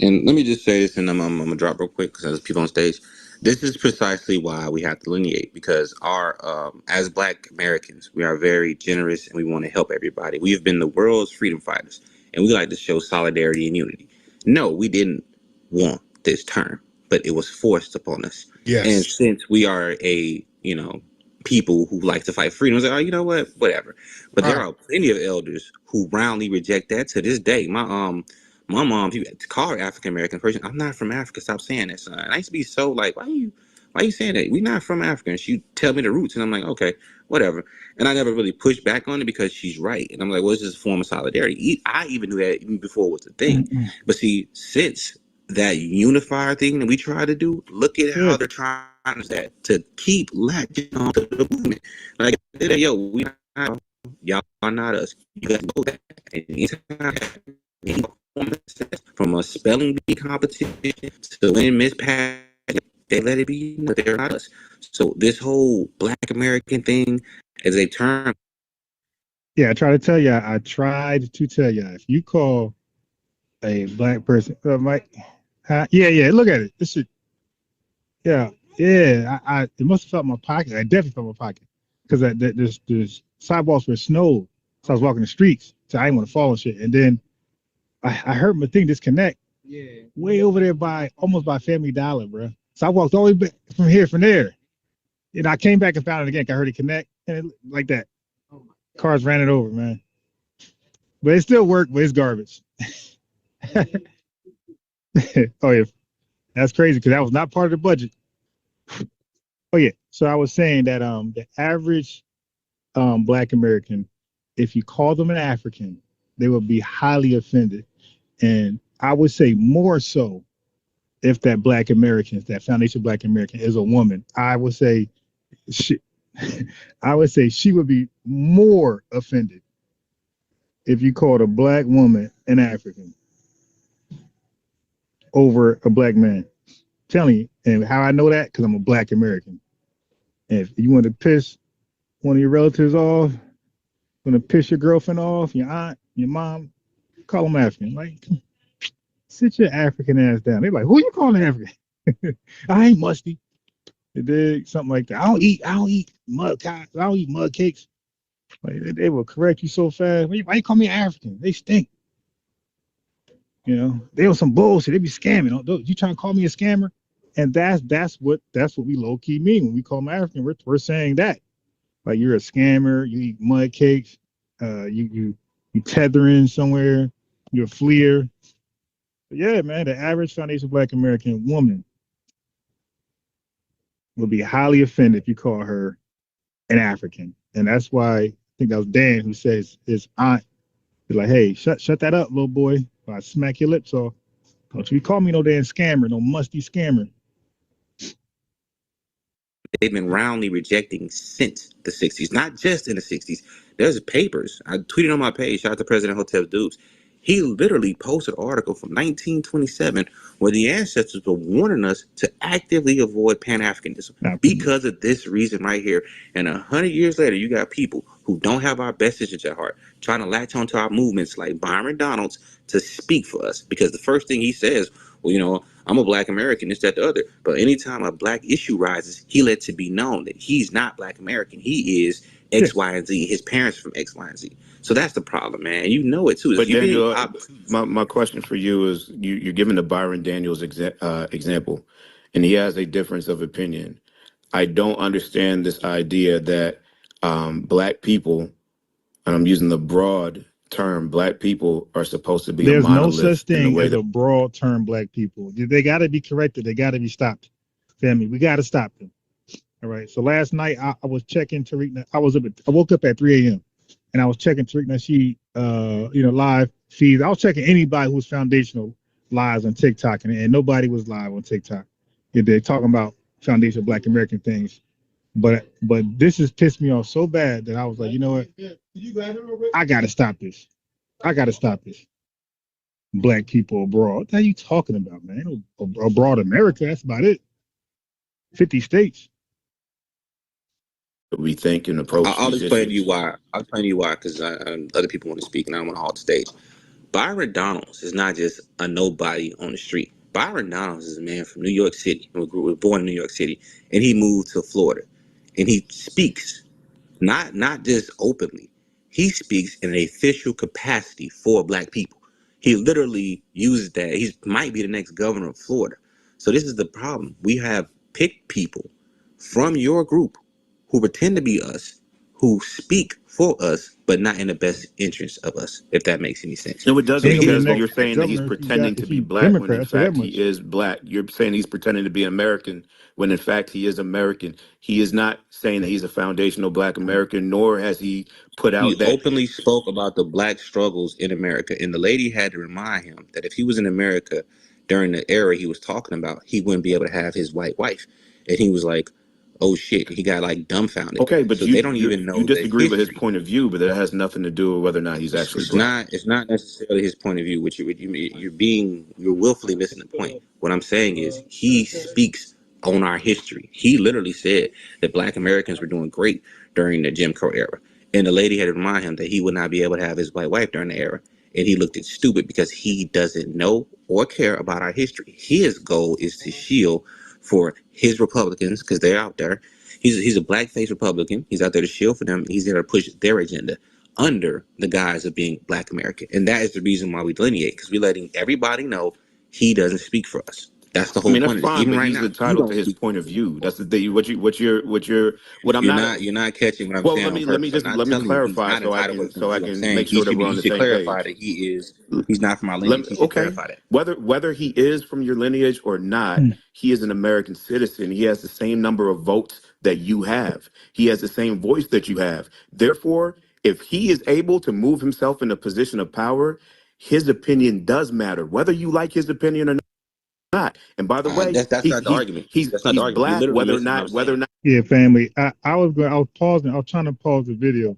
And let me just say this, and I'm gonna drop real quick because there's people on stage. This is precisely why we have to delineate, because our as Black Americans, we are very generous and we want to help everybody. We have been the world's freedom fighters, and we like to show solidarity and unity. No, we didn't want this term, but it was forced upon us. And Yes. since we are a people who like to fight freedom, I was like, oh, you know what, whatever. But there Right. are plenty of elders who roundly reject that to this day. My mom, she call her African American person. I'm not from Africa. Stop saying that, son. And I used to be so like, why you saying that? We not from Africa. And she tell me the roots, and I'm like, okay, whatever. And I never really pushed back on it because she's right. And I'm like, well, it's just a form of solidarity. I even knew that even before it was a thing. But see, since that unifier thing that we try to do, look at Yeah. how they're trying to keep latching on to the movement. Like, yo, we not, y'all are not us. You guys know that. And anytime any performance, from a spelling bee competition to win Miss Pat, they let it be that they're not us. So this whole Black American thing is a term. Yeah, I tried to tell you. I tried to tell you. If you call a black person, Mike, yeah, look at it. This shit, yeah, I it must have felt in my pocket. I definitely felt in my pocket because there's sidewalks were snowed, so I was walking the streets, so I didn't want to fall and shit. And then I heard my thing disconnect. Yeah, way over there by almost by Family Dollar, bro. So I walked all the way back from there. And I came back and found it again. I heard it connect and it, like that. Cars ran it over, man. But it still worked, but it's garbage. Oh yeah, that's crazy because that was not part of the budget. Oh yeah, so I was saying that the average Black American, if you call them an African, they would be highly offended, and I would say more so if that Black American, if that foundation Black American is a woman. I would say she, I would say she would be more offended if you called a Black woman an African over a Black man. I'm telling you, and how I know that because I'm a Black American. And if you want to piss one of your relatives off, want to piss your girlfriend off, your aunt, your mom, call them African. Like, sit your African ass down. They're like, who you calling African? I ain't musty. They did something like that. I don't eat mud cakes. I don't eat mud cakes. Like, they will correct you so fast. Why you call me African? They stink. You know, they on some bullshit. They be scamming. You trying to call me a scammer? And that's what we low key mean when we call them African. We're saying that. Like, you're a scammer. You eat mud cakes. You tethering somewhere. You're a fleer. But yeah, man. The average foundation Black American woman will be highly offended if you call her an African. And that's why I think that was Dan who says his aunt be like, hey, shut that up, little boy. Or I smack your lips off. Don't you call me no damn scammer, no musty scammer. They've been roundly rejecting since the 60s, not just in the 60s. There's papers. I tweeted on my page, shout out to President Hotel Dukes. He literally posted an article from 1927 where the ancestors were warning us to actively avoid Pan-Africanism because of this reason right here. And 100 years later, you got people who don't have our best interests at heart trying to latch onto our movements like Byron Donalds to speak for us. Because the first thing he says, well, you know, I'm a Black American, this, that, the other. But anytime a Black issue rises, he lets it be known that he's not Black American. He is X, Y, and Z. His parents are from X, Y, and Z. So that's the problem, man. You know it too. But Daniel, my question for you is: you're giving the Byron Daniels example, and he has a difference of opinion. I don't understand this idea that Black people, and I'm using the broad term, Black people are supposed to be There's a monolith. no such thing as a broad term Black people. They got to be corrected. They got to be stopped. Family, we got to stop them. All right. So last night I was checking Tariq. I woke up at 3 a.m. and I was checking Tariq Nasheed, live feeds. I was checking anybody who's foundational lives on TikTok, and nobody was live on TikTok. They're talking about foundational Black American things. But this has pissed me off so bad that I was like, you know what? I gotta stop this. Black people abroad. What are you talking about, man? Abroad America, that's about it. 50 states. we think and approach. I'll explain to you why. Because other people want to speak, and I don't want to hog the stage. Byron Donalds is not just a nobody on the street. Byron Donalds is a man from New York City. Was born in New York City, and he moved to Florida, and he speaks not just openly. He speaks in an official capacity for Black people. He literally uses that. He might be the next governor of Florida. So this is the problem. We have picked people from your group who pretend to be us, who speak for us, but not in the best interest of us, if that makes any sense. No, it doesn't, because you're saying that he's governor if pretending to be Black when in fact he is Black. You're saying he's pretending to be American when in fact he is American. He is not saying that he's a foundational Black American, nor has he put out He that. openly spoke about the Black struggles in America, and the lady had to remind him that if he was in America during the era he was talking about, he wouldn't be able to have his white wife. And he was like, oh shit, he got like dumbfounded. Okay, but So they don't even you know the disagree with his history. point of view, but that has nothing to do with whether or not he's actually black. It's not necessarily his point of view, which you're willfully missing the point. What I'm saying is he speaks on our history. He literally said that Black Americans were doing great during the Jim Crow era, and the lady had to remind him that he would not be able to have his white wife during the era, and he looked at stupid because he doesn't know or care about our history. His goal is to shield for his Republicans because they're out there. He's a blackface Republican. He's out there to shield for them. He's there to push their agenda under the guise of being Black American. And that is the reason why we delineate, because we're letting everybody know he doesn't speak for us. That's the I whole mean, that's point of this. fine, Even but right he's now, you entitled to don't his speak. point of view. That's the thing. What I'm not. You're not catching what I'm Well, saying on purpose. I'm not let me telling you he's clarify not entitled to his point so of I view. I'm can saying make sure that we're on you the should same clarify page. that he's not from our lineage. He should Okay, clarify that. whether he is from your lineage or not, Mm. he is an American citizen. He has the same number of votes that you have. He has the same voice that you have. Therefore, if he is able to move himself in a position of power, his opinion does matter, whether you like his opinion or not. And by the way, That's not the argument. That's not the he's argument. You black, literally missing what I'm saying. whether or not. Yeah, family. I was pausing. I was trying to pause the video.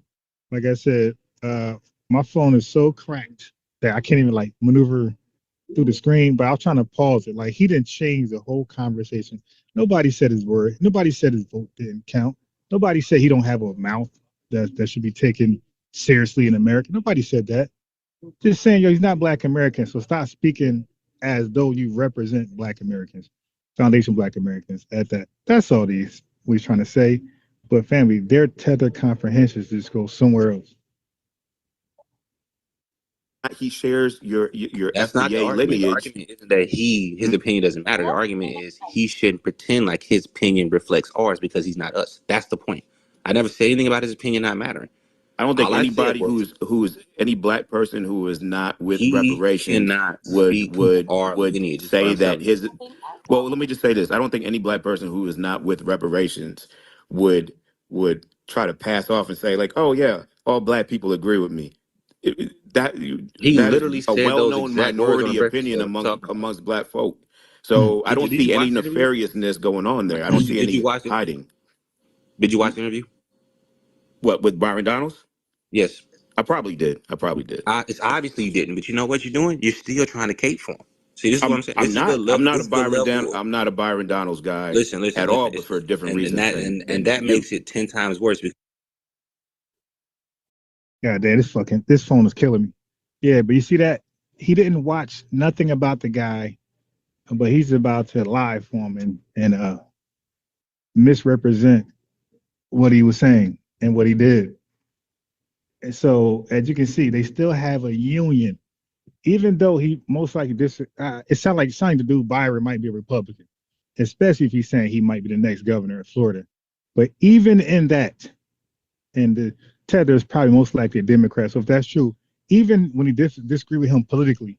Like I said, my phone is so cracked that I can't even like maneuver through the screen. But I was trying to pause it. Like he didn't change the whole conversation. Nobody said his word. Nobody said his vote didn't count. Nobody said he don't have a mouth that should be taken seriously in America. Nobody said that. Just saying, yo, he's not Black American. So stop speaking as though you represent Black Americans, Foundation Black Americans at that. That's all these we're trying to say. But family, their tether comprehensions just go somewhere else. He shares your That's not the FBA argument. The lineage. argument isn't that his opinion doesn't matter. The argument is he shouldn't pretend like his opinion reflects ours because he's not us. That's the point. I never said anything about his opinion not mattering. I don't think All I said anybody was who is any black person who is not with he reparations cannot speak our would lineage. Is what say I'm that telling you. his. Well, let me just say this: I don't think any black person who is not with reparations would try to pass off and say like, "Oh yeah, all black people agree with me." He That is literally a said those well-known exact words on the minority Breakfast opinion Club. What you talking about? amongst black folk. Mm. So I don't Did you see any watch the interview? nefariousness going on there. I don't see Did you any watch it? hiding. Did you watch the interview? What with Byron Donalds? Yes. I probably did. I probably did. It's obviously you didn't, but you know what you're doing? You're still trying to cape for him. See, this is what I'm saying. I'm This is the not. level. This is the level. I'm not a Byron Donalds guy Listen, at all, but for different and reasons that than and than that you. makes it 10 times worse. God damn, this phone is killing me. Yeah, but you see that he didn't watch nothing about the guy, but he's about to lie for him and misrepresent what he was saying and what he did. And so, as you can see, they still have a union, even though he most likely it sounds like something to do. Byron might be a Republican, especially if he's saying he might be the next governor of Florida. But even in that, and the Tether is probably most likely a Democrat. So if that's true, even when he disagree with him politically,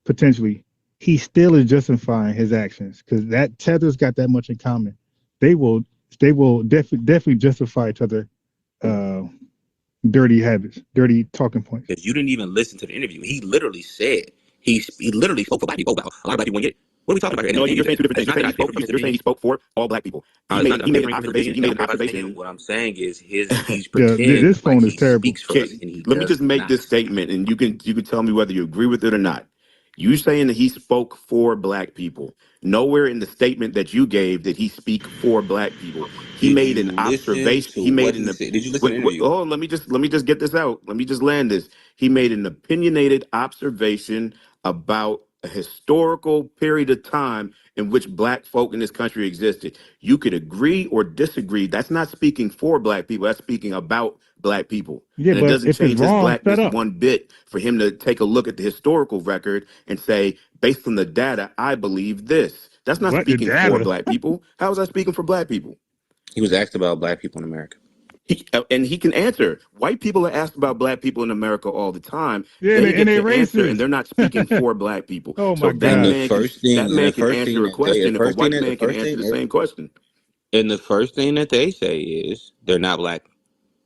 potentially, he still is justifying his actions because that Tether's got that much in common. They will definitely justify each other dirty habits, dirty talking points. Because you didn't even listen to the interview. He literally said he literally spoke for black people. A lot of black people won't get it. What are we talking about here? No, you're saying two different things. You're saying he spoke for all black people. He made an observation. He made an observation. What I'm saying is he's Yeah, pretending this phone like is he terrible. speaks for us, and he Let me just does make not. this statement, and you can tell me whether you agree with it or not. You saying that he spoke for black people. Nowhere in the statement that you gave did he speak for black people. He Did made you an listen observation. to He what made he an. said? Did you listen to the interview? Oh, let me just get this out. Let me just land this. He made an opinionated observation about a historical period of time in which black folk in this country existed. You could agree or disagree. That's not speaking for black people. That's speaking about black people. Yeah, And it but doesn't if it's change his wrong, shut blackness up. one bit for him to take a look at the historical record and say, based on the data, I believe this. That's not What the speaking for data? black people. How is that speaking for black people? He was asked about black people in America. And he can answer. White people are asked about black people in America all the time. Yeah, They and get they to answer, and racist. they're not speaking for black people. Oh So my And God. that man can answer a question if a white man the can first answer thing the same question. and the first thing that they say is they're not black.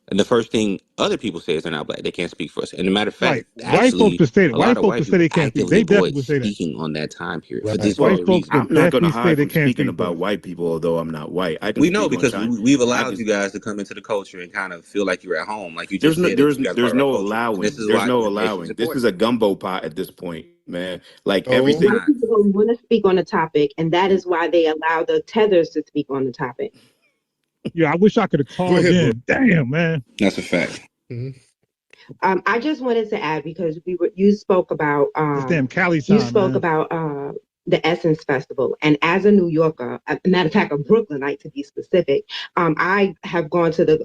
And the first thing other people say is they're not black. They can't speak for us. And as a matter of Right. fact, White folks actually, would say that. a lot White of folks white would say people they can't speak. actively They definitely avoid would say that. speaking on that time period for Right. this White very folks reason. would I'm not going to definitely say hide they from can't speaking speak for about us. white people, although I'm not white. I can We know speak on because time. we've I allowed can. you guys to come into the culture and kind of feel like you're at home. Like you just said that you guys are part There's of our no culture. And this allowing. is There's why no communication is allowing. This is important. a gumbo pot at this point, man. Like Oh, It's everything. not. People don't want to speak on the topic, and that is why they allow the tethers to speak on the topic. Yeah, I wish I could have go called ahead, bro. in. Damn, man. That's a fact. Mhm. I just wanted to add because you spoke about It's damn Cali time, man. the Essence Festival, and as a New Yorker, a matter of fact, a Brooklynite to be specific, I have gone to the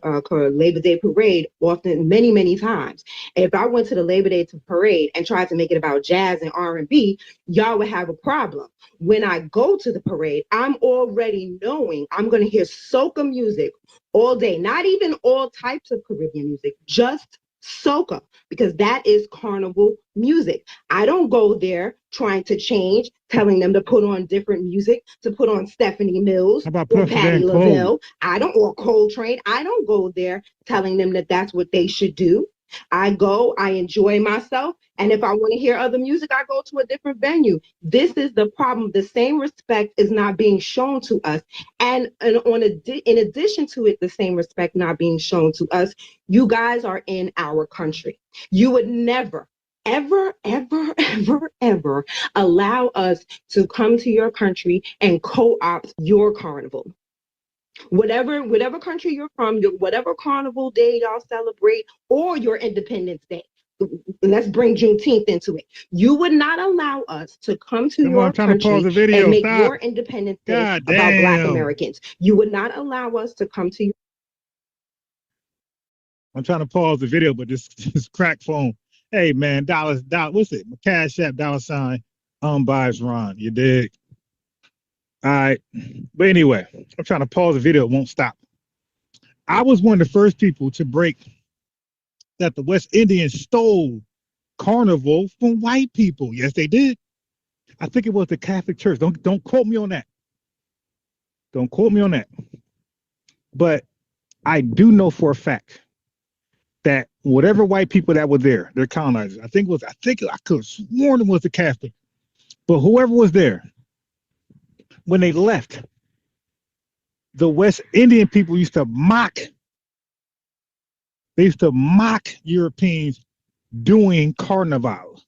Labor Day parade often, many times. If I went to the Labor Day parade and tried to make it about jazz and R&B, y'all would have a problem. When I go to the parade, I'm already knowing I'm going to hear soca music all day, not even all types of Caribbean music, just soca, because that is carnival music. I don't go there trying to change, telling them to put on different music, to put on Stephanie Mills How about or Puffy Patti Dan Cole? LaBelle. Or Coltrane. I don't go there telling them that that's what they should do. I go, I enjoy myself, and if I want to hear other music, I go to a different venue. This is the problem. The same respect is not being shown to us, and in addition to it, the same respect not being shown to us. You guys are in our country. You would never, ever, ever, ever, ever allow us to come to your country and co-opt your carnival. Whatever country you're from, whatever carnival day y'all celebrate, or your Independence Day. Let's bring Juneteenth into it. You would not allow us to come to Come on, your I'm trying to pause country the video. and make Stop. your Independence Day God about Black damn. Americans. You would not allow us to come to you. I'm trying to pause the video, but this crack phone. Hey man, what's it? Cash App $, unbiased Ron. You dig? All right. But anyway, I'm trying to pause the video, it won't stop. I was one of the first people to break that the West Indians stole carnival from white people. Yes, they did. I think it was the Catholic Church. Don't quote me on that. Don't quote me on that. But I do know for a fact that whatever white people that were there, they're colonizers. I could have sworn it was the Catholic, but whoever was there, when they left, the West Indian people used to mock. They used to mock Europeans doing carnival.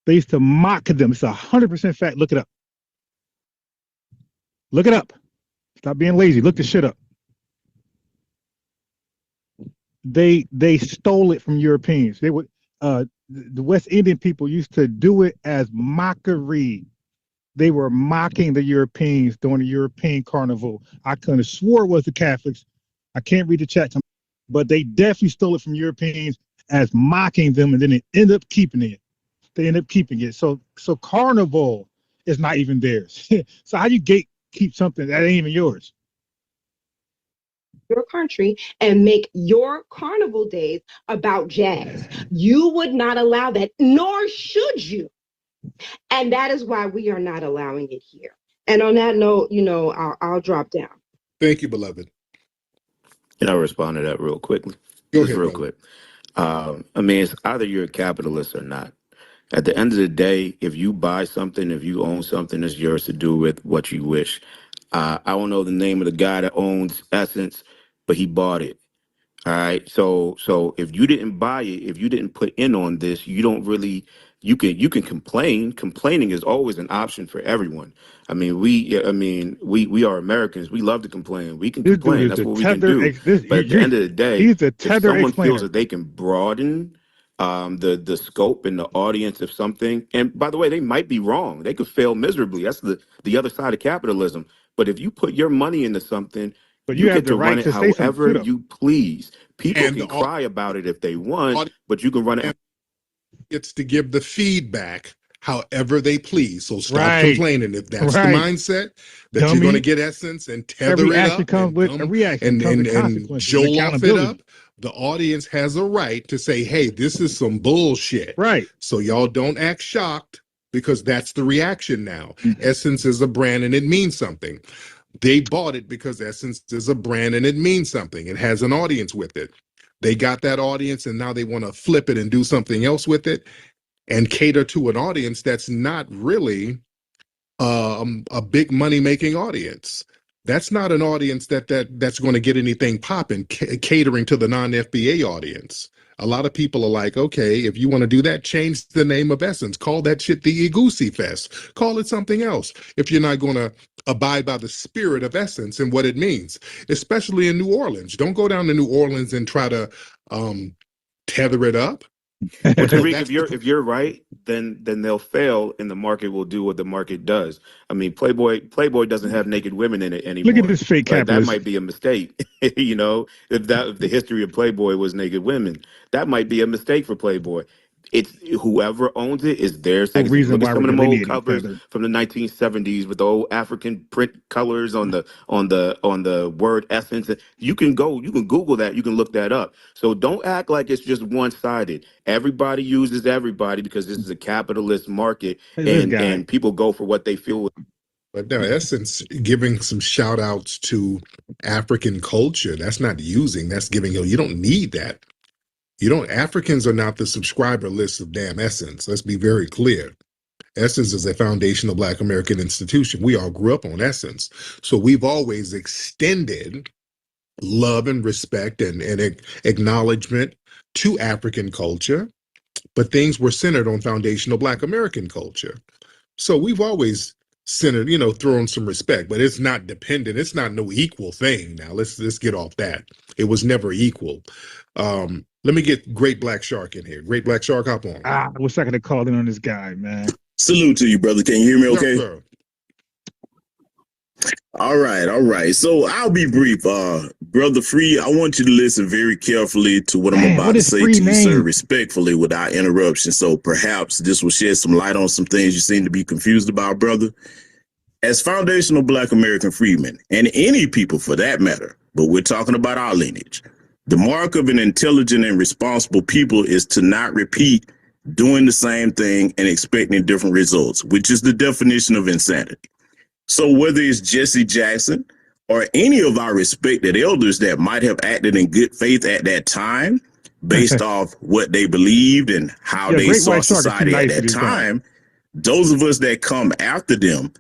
They used to mock them. It's 100% fact. Look it up. Look it up. Stop being lazy. Look the shit up. They stole it from Europeans. They would the West Indian people used to do it as mockery. They were mocking the Europeans during the European carnival. I could have swore it was the Catholics. I can't read the chat, but they definitely stole it from Europeans as mocking them, and then they end up keeping it. They end up keeping it. So carnival is not even theirs. So how you gatekeep something that ain't even yours? Your country and make your carnival days about jazz. You would not allow that, nor should you. And that is why we are not allowing it here. And on that note, I'll drop down. Thank you, beloved. And I'll respond to that real quickly. Go Just ahead, real brother. quick. I mean, it's either you're a capitalist or not. At the end of the day, if you buy something, if you own something, it's yours to do with what you wish. I don't know the name of the guy that owns Essence, but he bought it. All right. So if you didn't buy it, if you didn't put in on this, you don't really you can complain. Complaining is always an option for everyone. We are Americans. We love to complain. We can This dude complain. is That's the what we can tether. do. But at the end of the day, He's the if tether someone feels explainer. that they can broaden the scope and the audience of something, and by the way, they might be wrong. They could fail miserably. That's the other side of capitalism. But if you put your money into something, But you you have get the to run right it to say something however too, though. you please. People And can the cry about it if they want, audience but you can run it. gets to give the feedback however they please. So stop Right. complaining. If that's the Right. mindset that Dummy. you're going to get Essence and tether Every it action up comes and with a reaction, comes with and consequences and joel off it accountability. up, the audience has a right to say, hey, this is some bullshit. Right. So y'all don't act shocked, because that's the reaction now. Essence is a brand and it means something. They bought it because Essence is a brand and it means something. It has an audience with it. They got that audience and now they want to flip it and do something else with it and cater to an audience that's not really a big money making audience. That's not an audience that's going to get anything popping, catering to the non-FBA audience. A lot of people are like, okay, if you want to do that, change the name of Essence. Call that shit the Egusi Fest. Call it something else if you're not going to abide by the spirit of Essence and what it means, especially in New Orleans. Don't go down to New Orleans and try to tether it up. Well, Tariq, if you're right, then they'll fail, and the market will do what the market does. I mean, Playboy doesn't have naked women in it anymore. Look at this fake Like, that capitalist. might be a mistake. You know, if the history of Playboy was naked women, that might be a mistake for Playboy. It's whoever owns it is their No legacy. reason Look at why some we're of them old delineating covers Tether. from the 1970s with the old African print colors on the word essence. You can Google that. You can look that up. So don't act like it's just one sided. Everybody uses everybody because this is a capitalist market, This guy. and people go for what they feel. But no, Essence giving some shout outs to African culture. That's not using, that's giving. You don't need that. Africans are not the subscriber list of damn Essence. Let's be very clear. Essence is a foundational Black American institution. We all grew up on Essence. So we've always extended love and respect and acknowledgement to African culture, but things were centered on foundational Black American culture. So we've always centered, thrown some respect, but it's not dependent. It's not no equal thing. Now let's get off that. It was never equal. Let me get Great Black Shark in here. Great Black Shark, hop on. I wish I could have called in on this guy, man. Salute to you, brother. Can you hear me okay? Yes, sir. All right. So I'll be brief. Brother Free, I want you to listen very carefully to what I'm about to say to you, sir, respectfully, without interruption. So perhaps this will shed some light on some things you seem to be confused about, brother. As foundational Black American freedmen, and any people for that matter, but we're talking about our lineage, the mark of an intelligent and responsible people is to not repeat doing the same thing and expecting different results, which is the definition of insanity. So whether it's Jesse Jackson or any of our respected elders that might have acted in good faith at that time, based off what they believed and how they saw society at that time, those of us that come after them,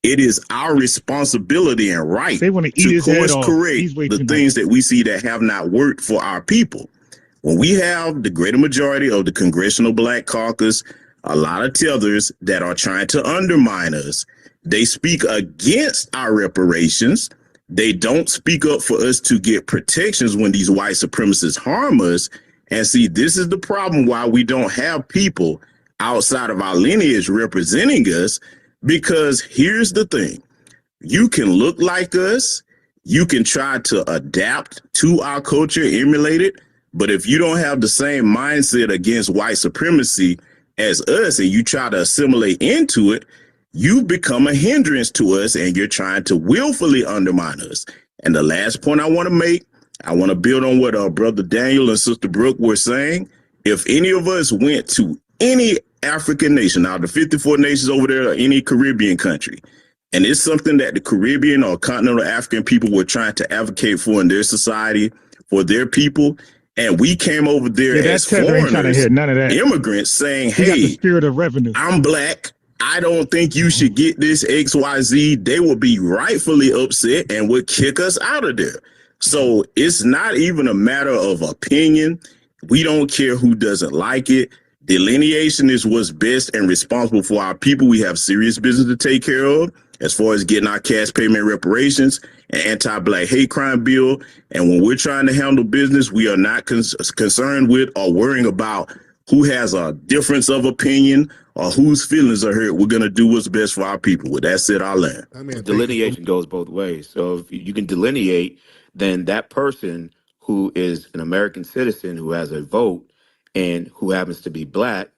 it is our responsibility and right to course correct the things that we see that have not worked for our people. When we have the greater majority of the Congressional Black Caucus, a lot of tethers that are trying to undermine us, they speak against our reparations. They don't speak up for us to get protections when these white supremacists harm us. And see, this is the problem why we don't have people outside of our lineage representing us. Because here's the thing, you can look like us, you can try to adapt to our culture, emulate it, but if you don't have the same mindset against white supremacy as us and you try to assimilate into it, you become a hindrance to us and you're trying to willfully undermine us. And the last point I want to make, I want to build on what Brother Daniel and Sister Brooke were saying. If any of us went to any African nation, now the 54 nations over there, or any Caribbean country, and it's something that the Caribbean or continental African people were trying to advocate for in their society, for their people, and we came over there as foreigners, immigrants, saying, hey, the spirit of revenue. I'm Black, I don't think you should get this XYZ, they will be rightfully upset and would kick us out of there. So it's not even a matter of opinion. We don't care who doesn't like it. Delineation is what's best and responsible for our people. We have serious business to take care of as far as getting our cash payment reparations and anti-Black hate crime bill. And when we're trying to handle business, we are not concerned with or worrying about who has a difference of opinion or whose feelings are hurt. We're going to do what's best for our people. With that said, I'll land. Delineation goes both ways. So if you can delineate, then that person who is an American citizen who has a vote and who happens to be Black,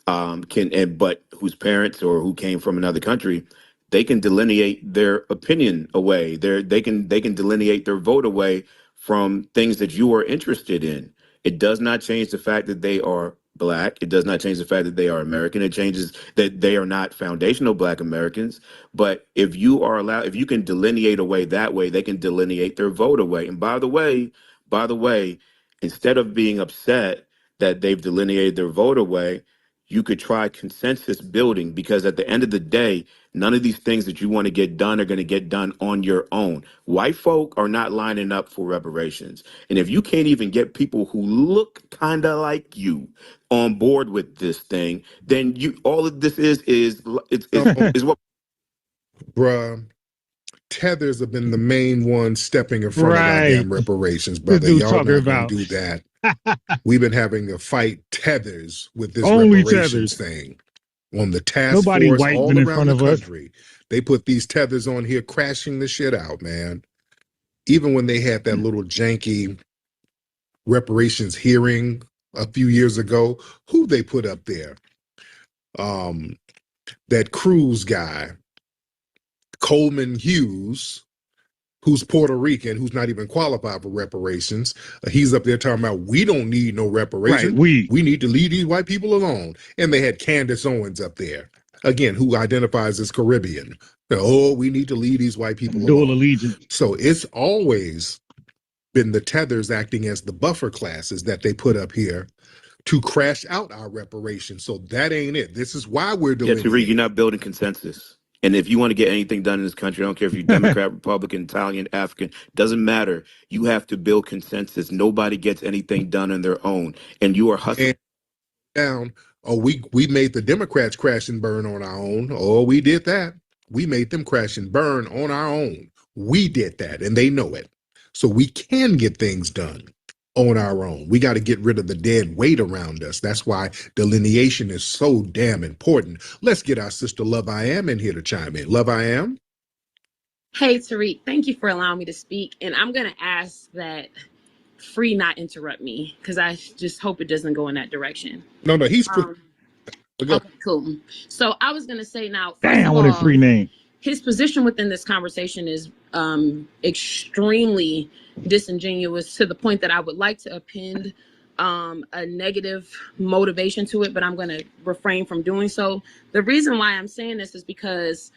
but whose parents or who came from another country, they can delineate their opinion away. They can delineate their vote away from things that you are interested in. It does not change the fact that they are Black. It does not change the fact that they are American. It changes that they are not foundational Black Americans. But if you are allowed, if you can delineate away that way, they can delineate their vote away. And by the way, instead of being upset that they've delineated their vote away, you could try consensus building, because at the end of the day, none of these things that you want to get done are going to get done on your own. White folk are not lining up for reparations. And if you can't even get people who look kind of like you on board with this thing, then you all of this is what. Bruh, tethers have been the main ones stepping in front of Right. goddamn reparations, This brother. dude Y'all talking not gonna about do that. We've been having to fight tethers with this only reparations tethers. thing on the task Nobody force white all been in around front the of us. country. They put these tethers on here, crashing the shit out, man. Even when they had that little janky reparations hearing a few years ago, who they put up there? That Cruz guy, Coleman Hughes, who's Puerto Rican, who's not even qualified for reparations. He's up there talking about, we don't need no reparations. Right, we need to leave these white people alone. And they had Candace Owens up there, again, who identifies as Caribbean. Oh, we need to leave these white people dual alone. allegiance. So it's always been the tethers acting as the buffer classes that they put up here to crash out our reparations. So that ain't it. This is why we're Yeah, Tariq, you're delineating. not building consensus. And if you want to get anything done in this country, I don't care if you're Democrat, Republican, Italian, African, doesn't matter. You have to build consensus. Nobody gets anything done on their own. And you are hustling. And down, oh, we made the Democrats crash and burn on our own. Oh, we did that. We made them crash and burn on our own. We did that, and they know it. So we can get things done on our own. We got to get rid of the dead weight around us. That's why delineation is so damn important. Let's get our sister Love I Am in here to chime in. Love I Am. Hey, Tariq, thank you for allowing me to speak. And I'm going to ask that Free not interrupt me, because I just hope it doesn't go in that direction. No, he's okay, cool. So I was going to say now, first Damn, of what all, his free name. His position within this conversation is extremely disingenuous, to the point that I would like to append a negative motivation to it, but I'm going to refrain from doing so. The reason why I'm saying this is because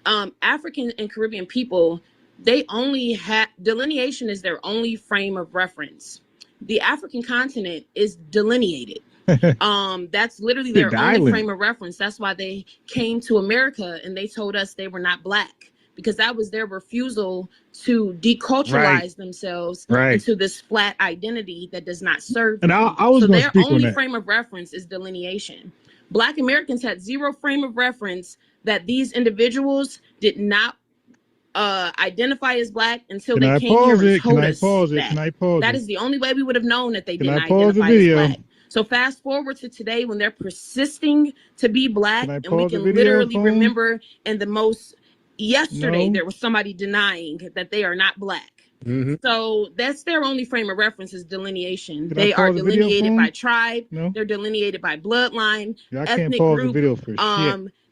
African and Caribbean people, they only have delineation is their only frame of reference. The African continent is delineated. That's literally their only frame of reference. That's why they came to America and they told us they were not Black, because that was their refusal to deculturalize themselves into this flat identity that does not serve them. And I was so going to their speak on only that. frame of reference is delineation. Black Americans had zero frame of reference that these individuals did not identify as Black until they came here and told us that. That is the only way we would have known that they didn't identify as Black. So fast forward to today, when they're persisting to be Black, and we can literally remember in the most yesterday there was somebody denying that they are not Black. So that's their only frame of reference is delineation. They are delineated by tribe. They're delineated by bloodline, ethnic group,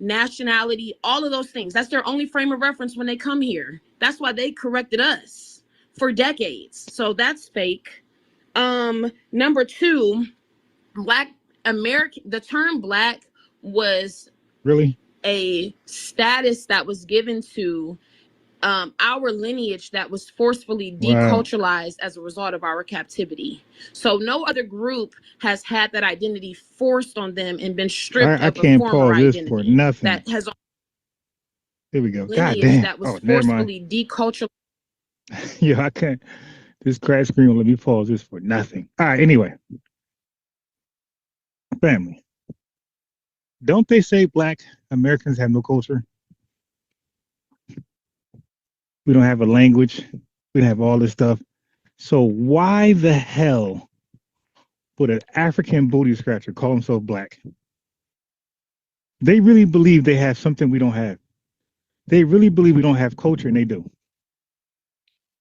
nationality, all of those things. That's their only frame of reference when they come here. That's why they corrected us for decades. So that's fake. Number two, Black American, the term Black was really a status that was given to our lineage that was forcefully deculturalized as a result of our captivity. So no other group has had that identity forced on them and been stripped of a former identity. For nothing. That has here we go. God damn. That was forcefully deculturalized. Yeah, I can't. This crash screen will let me pause this for nothing. All right, anyway. Family. Don't they say Black Americans have no culture? We don't have a language. We don't have all this stuff. So why the hell would an African booty scratcher call himself Black? They really believe they have something we don't have. They really believe we don't have culture, and they do.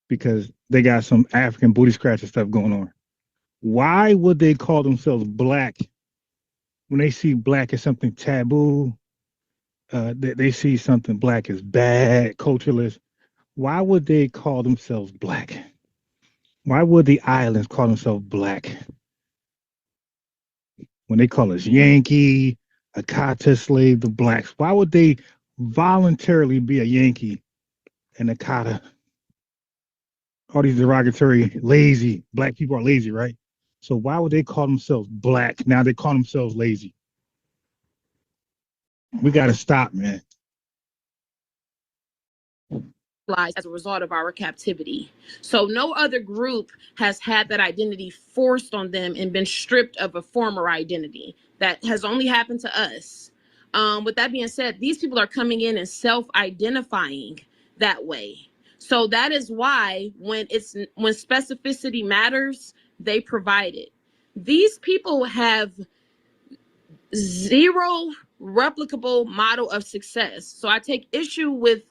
Because they got some African booty scratcher stuff going on. Why would they call themselves Black when they see Black as something taboo? They see something Black as bad, cultureless. Why would they call themselves Black? Why would the islands call themselves Black? when they call us Yankee, Akata slave, the blacks? Why would they voluntarily be a Yankee and Akata? All these derogatory, lazy, black people are lazy, right? So why would they call themselves black? Now they call themselves lazy. We got to stop, man. As a result of our captivity. So no other group has had that identity forced on them and been stripped of a former identity. That has only happened to us. With that being said, these people are coming in and self-identifying that way. So that is why when specificity matters, they provide it. These people have zero replicable model of success. So I take issue with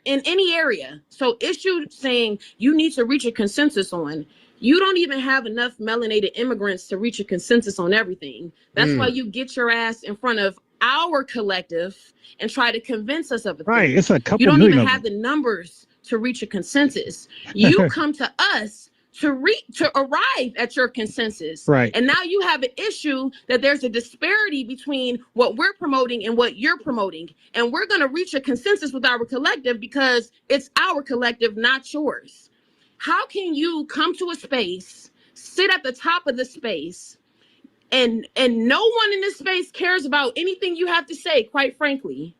in any area. So issue saying you need to reach a consensus on. You don't even have enough melanated immigrants to reach a consensus on everything. That's why you get your ass in front of our collective and try to convince us of a thing. Right, it's a couple. You don't even have the numbers to reach a consensus. You come to us to arrive at your consensus. Right. And now you have an issue that there's a disparity between what we're promoting and what you're promoting. And we're going to reach a consensus with our collective because it's our collective, not yours. How can you come to a space, sit at the top of the space, and no one in this space cares about anything you have to say, quite frankly,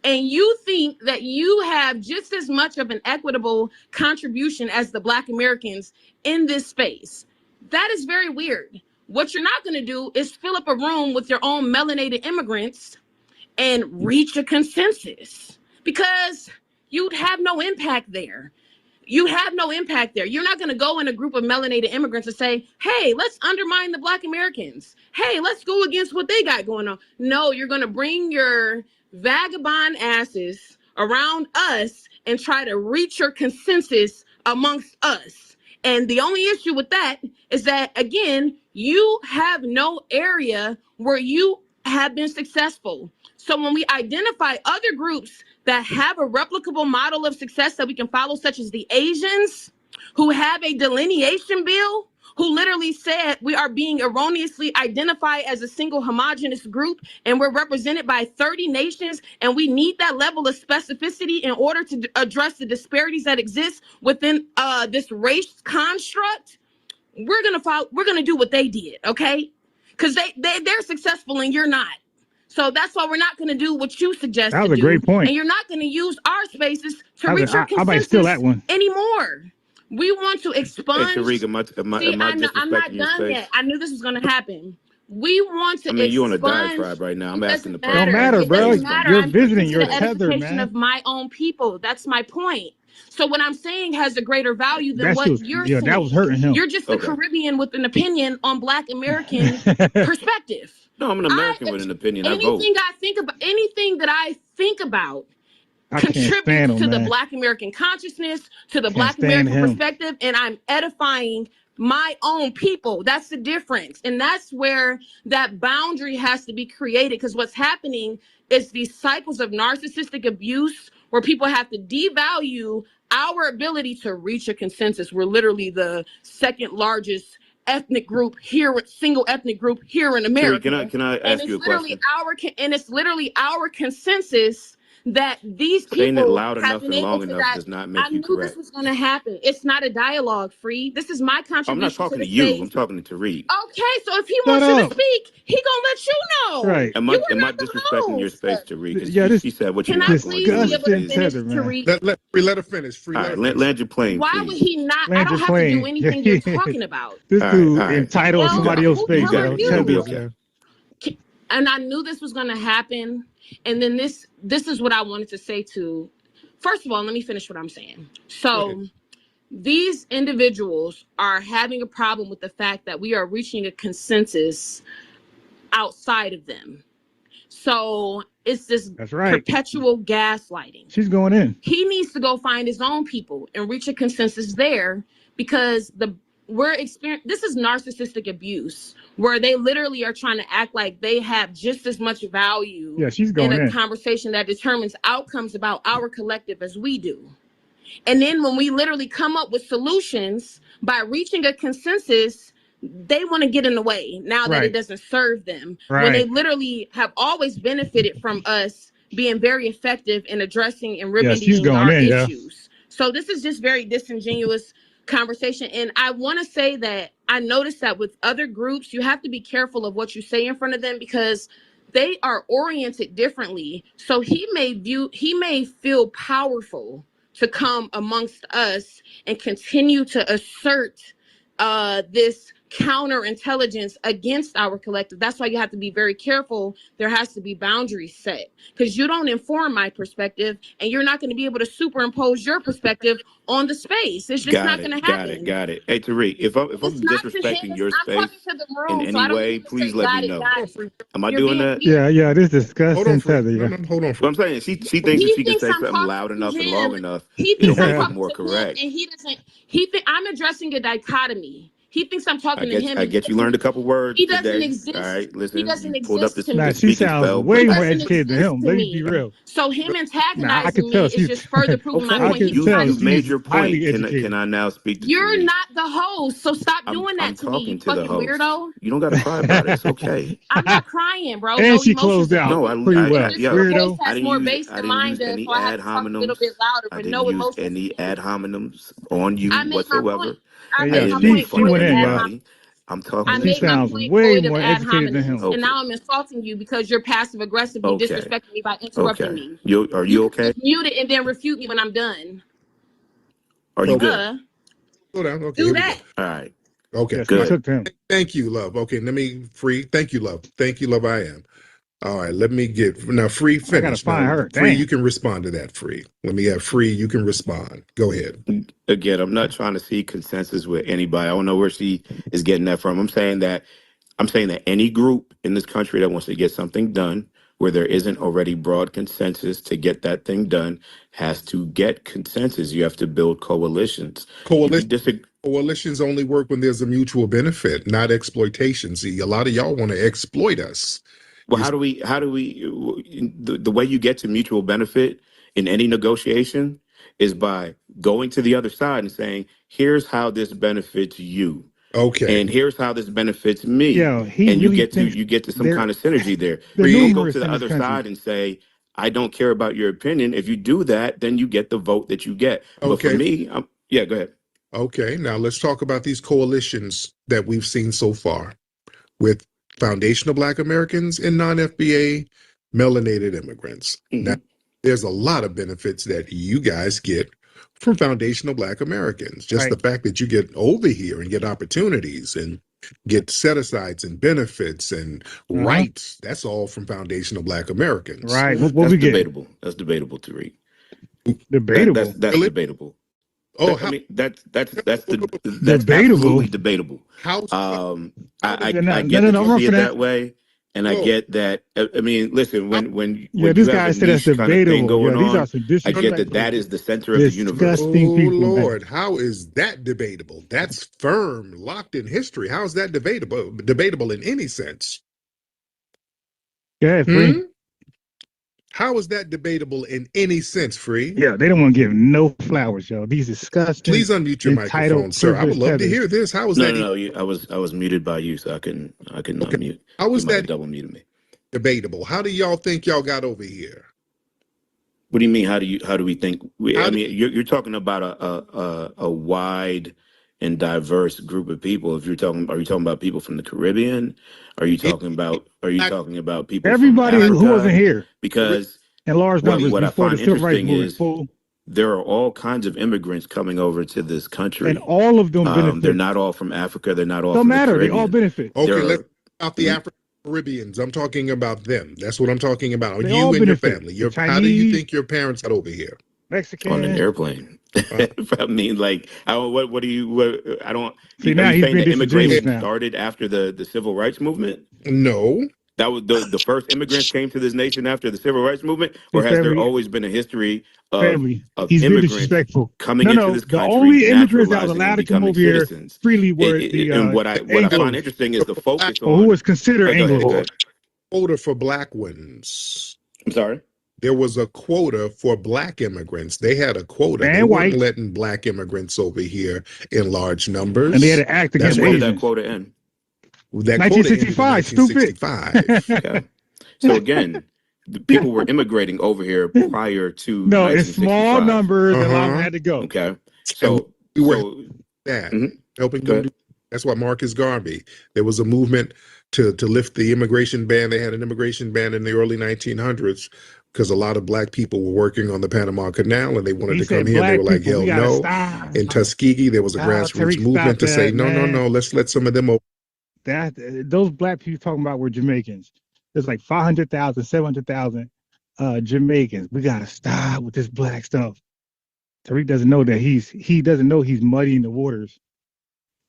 and you think that you have just as much of an equitable contribution as the Black Americans in this space? That is very weird. What you're not going to do is fill up a room with your own melanated immigrants and reach a consensus, because you'd have no impact there. You have no impact there. You're not going to go in a group of melanated immigrants and say, hey, let's undermine the Black Americans. Hey, let's go against what they got going on. No, you're going to bring your vagabond asses around us and try to reach your consensus amongst us. And the only issue with that is that, again, you have no area where you have been successful. So when we identify other groups that have a replicable model of success that we can follow, such as the Asians, who have a delineation bill, who literally said we are being erroneously identified as a single homogenous group, and we're represented by 30 nations, and we need that level of specificity in order to address the disparities that exist within this race construct. We're gonna do what they did, okay? Because they're successful and you're not. So that's why we're not going to do what you suggest. That was a great point. And you're not going to use our spaces to reach your I might steal that one anymore. We want to expunge. Hey, Tariq, I'm not done yet. I knew this was going to happen. We want to. I mean, you're on a diatribe right now. I'm asking the person. Don't matter, bro. You're visiting your tether, man. Of my own people. That's my point. So what I'm saying has a greater value than what you're saying. Yeah, that was hurting him. You're just a Caribbean with an opinion on Black American perspective. No, I'm an American with an opinion. Anything that I think about contributes to the Black American consciousness, to the Black American perspective, and I'm edifying my own people. That's the difference. And that's where that boundary has to be created, because what's happening is these cycles of narcissistic abuse where people have to devalue our ability to reach a consensus. We're literally the second largest ethnic group here, single ethnic group here in America. Terry, can I ask you a question? And it's literally our consensus that these people saying it loud enough and long enough does not make you correct. I knew this was going to happen. It's not a dialogue, Free. This is my contribution. I'm not talking to you. I'm talking to Tariq. Okay, so if he wants you to speak, he gonna let you know. Right. Am I disrespecting your space, Tariq? Yeah, she said what you want. Can I please be able to finish, Tariq? Let her finish. Free. All right, land your plane. Why would he not? I don't have to do anything you're talking about. This dude entitled somebody else's space. It'll be okay. And I knew this was going to happen. And then this is what I wanted to say to, first of all, let me finish what I'm saying. So these individuals are having a problem with the fact that we are reaching a consensus outside of them. So it's this perpetual gaslighting. She's going in. He needs to go find his own people and reach a consensus there, because this is narcissistic abuse, where they literally are trying to act like they have just as much value in a conversation that determines outcomes about our collective as we do. And then when we literally come up with solutions by reaching a consensus, they want to get in the way now that it doesn't serve them, when they literally have always benefited from us being very effective in addressing and remedying our issues. So this is just very disingenuous conversation. And I want to say that I noticed that with other groups, you have to be careful of what you say in front of them, because they are oriented differently. So he may feel powerful to come amongst us and continue to assert this counterintelligence against our collective. That's why you have to be very careful. There has to be boundaries set, because you don't inform my perspective, and you're not going to be able to superimpose your perspective on the space. It's just not going to happen. Got it. Hey, Tariq, if I'm disrespecting your space in any way, please let me know. Am I doing that? Yeah, this is disgusting. Hold on. What I'm saying, she thinks that she can say something loud enough and long enough. It'll make it more correct. And he doesn't. He think I'm addressing a dichotomy. He thinks I'm talking to him. I get you learned a couple words. He doesn't today. exist. All right, listen. He doesn't Pulled up exist the to me. She sounds way more educated than him. Let me be real. So him antagonizing me is just further proving my point. You've made your point. Can I now speak to you? You're not the host, so stop doing that to me, you fucking weirdo. You don't got to cry about it. It's okay. I'm not crying, bro. And she closed out. No, weirdo. I didn't use any ad hominems. A little bit louder, but no use any ad hominems on you whatsoever. I she went in, y'all. I'm talking. I made my point way more educated than him. And now I'm insulting you because you're passive aggressively disrespecting me by interrupting me. Are you okay? Mute it and then refute me when I'm done. Are you good? Slow down. Okay, do that. All right. Okay. Good. Thank you, love. Okay, let me Free. Thank you, love. Thank you, love. I am. All right, let me get now. Free, finish. I gotta find her. Free, you can respond to that. Free. Let me have Free. You can respond. Go ahead. Again, I'm not trying to see consensus with anybody. I don't know where she is getting that from. I'm saying that any group in this country that wants to get something done, where there isn't already broad consensus to get that thing done, has to get consensus. You have to build coalitions. Coalitions only work when there's a mutual benefit, not exploitation. See, a lot of y'all want to exploit us. Well, how do we the way you get to mutual benefit in any negotiation is by going to the other side and saying, here's how this benefits you. Okay. And here's how this benefits me. Yeah, and you get to some kind of synergy there. You go to the other side and say, I don't care about your opinion. If you do that, then you get the vote that you get. Okay. But for me, go ahead. Okay, now let's talk about these coalitions that we've seen so far with foundational Black Americans and non-FBA melanated immigrants. Mm-hmm. Now, there's a lot of benefits that you guys get from foundational Black Americans. Just the fact that you get over here and get opportunities and get set-asides and benefits and rights, that's all from foundational Black Americans. Right. That's debatable. That's debatable, Tariq. Debatable? That's really debatable. Oh, I mean, that's absolutely debatable. How? I get that you see it that way, and I get that. I mean, listen, when this guy said that's debatable. These are some I get that is the center of the universe. Oh Lord, how is that debatable? That's firm, locked in history. How is that debatable? Debatable in any sense? Yeah, Free. How is that debatable in any sense, Free? Yeah, they don't want to give no flowers, yo. These disgusting. Please unmute your microphone, sir. I would love to hear this. How is that? No, I was muted by you, so I couldn't unmute. How is that double muted me? Debatable. How do y'all think y'all got over here? What do you mean? How do we think? You're talking about a wide and diverse group of people. Are you talking about people from the Caribbean? Are you talking about people? Everybody from Africa? Who wasn't here, because in large numbers. What I find interesting is there are all kinds of immigrants coming over to this country, and all of them benefit. They're not all from Africa. They're not all. Don't from matter. The they all benefit. Okay, let's talk about the Afro-Caribbeans. I'm talking about them. That's what I'm talking about. They you and benefit. your family. How do you think your parents got over here? Mexican on an airplane. I mean, like, I don't. What do you? I don't. See, now he's been immigration started after the civil rights movement. No, that was the first immigrants came to this nation after the civil rights movement, or has there always been a history of immigrants coming into this country? The only immigrants that was allowed to come over here freely were and what I find interesting is the focus on who was considered Anglo. Quota for Black ones. I'm sorry. there was a quota for black immigrants. They had a quota. And they white. weren't letting black immigrants over here in large numbers. And they had to act against When did Asians. that quota end? That quota ended in 1965. stupid. Okay. So again, the people were immigrating over here prior to No, 1965. it's small numbers. A lot of them had to go. Okay. So we were that Mhm. helping Go them ahead. do. That's why Marcus Garvey. There was a movement to lift the immigration ban. They had an immigration ban in the early 1900s because a lot of black people were working on the Panama Canal and they wanted He to come said, here. And they black were like, people, hell we gotta no. stop. In Tuskegee, there was a grassroots Tariq, movement stop to say, that, no, man. no, let's let some of them over. That those black people talking about were Jamaicans. There's like 500,000, 700,000 Jamaicans. We gotta stop with this black stuff. Tariq doesn't know that he doesn't know he's muddying the waters.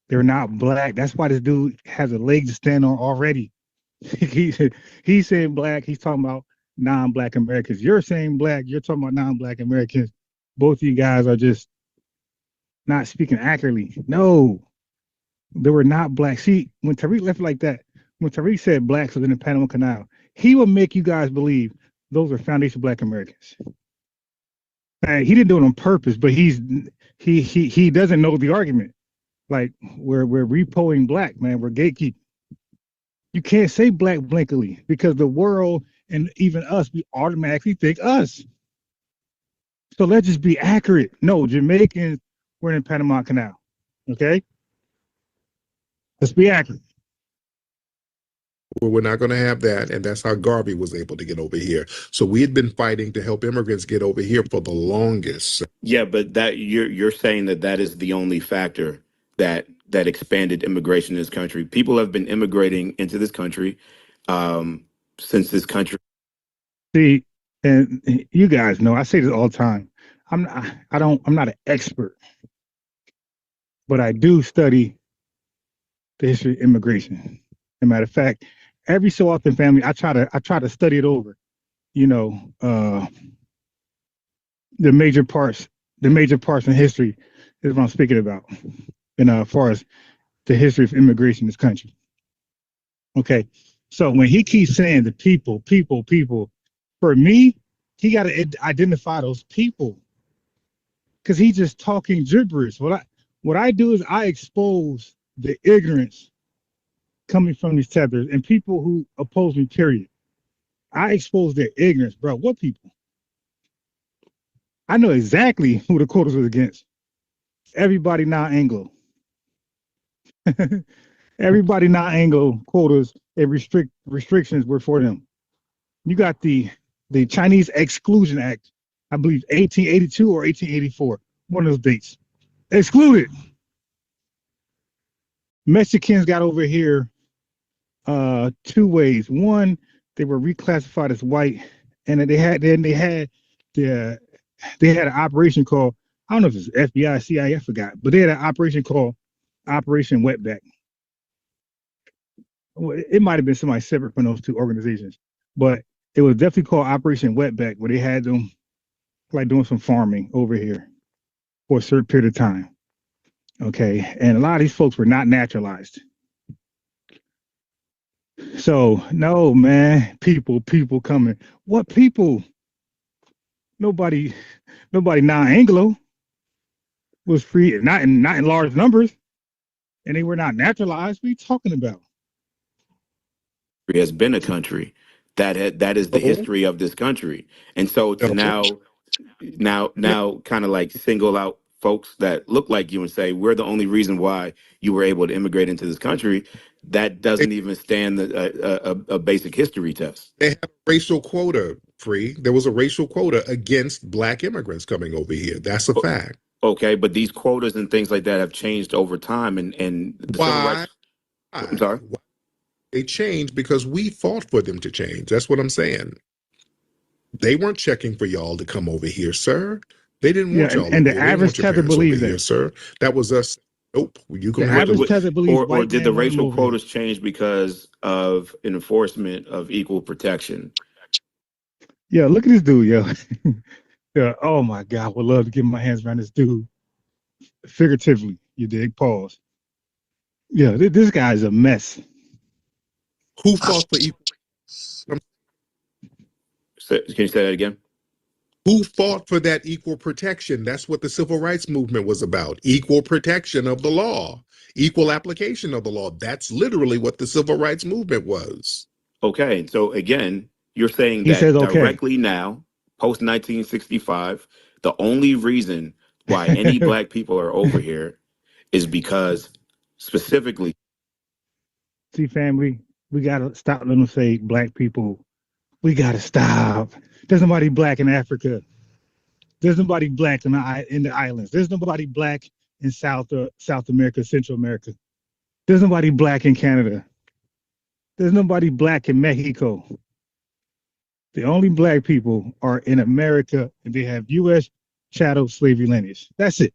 They're not black. That's why this dude has a leg to stand on already. He's saying black. He's talking about non-black Americans. You're saying black. You're talking about non-black Americans. Both of you guys are just not speaking accurately. No, they were not black. See, when Tariq left like that, when Tariq said blacks was in the Panama Canal, he will make you guys believe those are foundation black Americans. And he didn't do it on purpose, but he doesn't know the argument. Like we're repoing black, man. We're gatekeeping. You can't say black blankly because the world and even us, we automatically think us. So let's just be accurate. No, Jamaicans were in the Panama Canal. Okay? Let's be accurate. We're not going to have that. And that's how Garvey was able to get over here. So we had been fighting to help immigrants get over here for the longest. Yeah, but that you're saying that is the only factor that expanded immigration in this country. People have been immigrating into this country since this country. See, and you guys know I say this all the time. I'm not an expert, but I do study the history of immigration. As a matter of fact, every so often, family, I try to study it over. You know, the major parts in history is what I'm speaking about. And as far as the history of immigration in this country. Okay, so when he keeps saying the people, for me, he got to identify those people because he's just talking gibberish. What I do is I expose the ignorance coming from these tethers and people who oppose me, period. I expose their ignorance, bro. What people? I know exactly who the quotas was against. Everybody not Anglo. Everybody not Anglo quotas and restrictions were for them. You got the Chinese Exclusion Act, I believe 1882 or 1884, one of those dates. Excluded. Mexicans got over here two ways. One, they were reclassified as white, and they had an operation called, I don't know if it's FBI, CIA, I forgot, but they had an operation called Operation Wetback. It might have been somebody separate from those two organizations, but it was definitely called Operation Wetback, where they had them like doing some farming over here for a certain period of time. Okay, and a lot of these folks were not naturalized. So no, man, people coming. What people? Nobody non-Anglo was free, not in large numbers, and they were not naturalized. What are you talking about? Has been a country that is the history of this country, and so to now kind of like single out folks that look like you and say we're the only reason why you were able to immigrate into this country, that doesn't even stand a basic history test. They have a racial quota, Free. There was a racial quota against black immigrants coming over here. That's a fact. Okay, but these quotas and things like that have changed over time, and the civil rights. I'm sorry. Why? They changed because we fought for them to change. That's what I'm saying. They weren't checking for y'all to come over here, sir. They didn't want y'all. And the average tether believes that, here, sir. That was us. Nope. You can the average tether believes. Or did the racial quotas change because of enforcement of equal protection? Yeah, look at this dude, yo. Yeah, oh my God, I would love to get my hands around this dude. Figuratively, you dig? Pause. Yeah, this guy's a mess. Who fought for equal? Can you say that again? Who fought for that equal protection? That's what the civil rights movement was about. Equal protection of the law, equal application of the law. That's literally what the civil rights movement was. Okay. So again, you're saying He says that okay. directly now, post 1965, the only reason why any black people are over here is because specifically. See, family, we got to stop letting them say black people. We got to stop. There's nobody black in Africa. There's nobody black in the islands. There's nobody black in South America, Central America. There's nobody black in Canada. There's nobody black in Mexico. The only black people are in America, and they have U.S. chattel slavery lineage. That's it.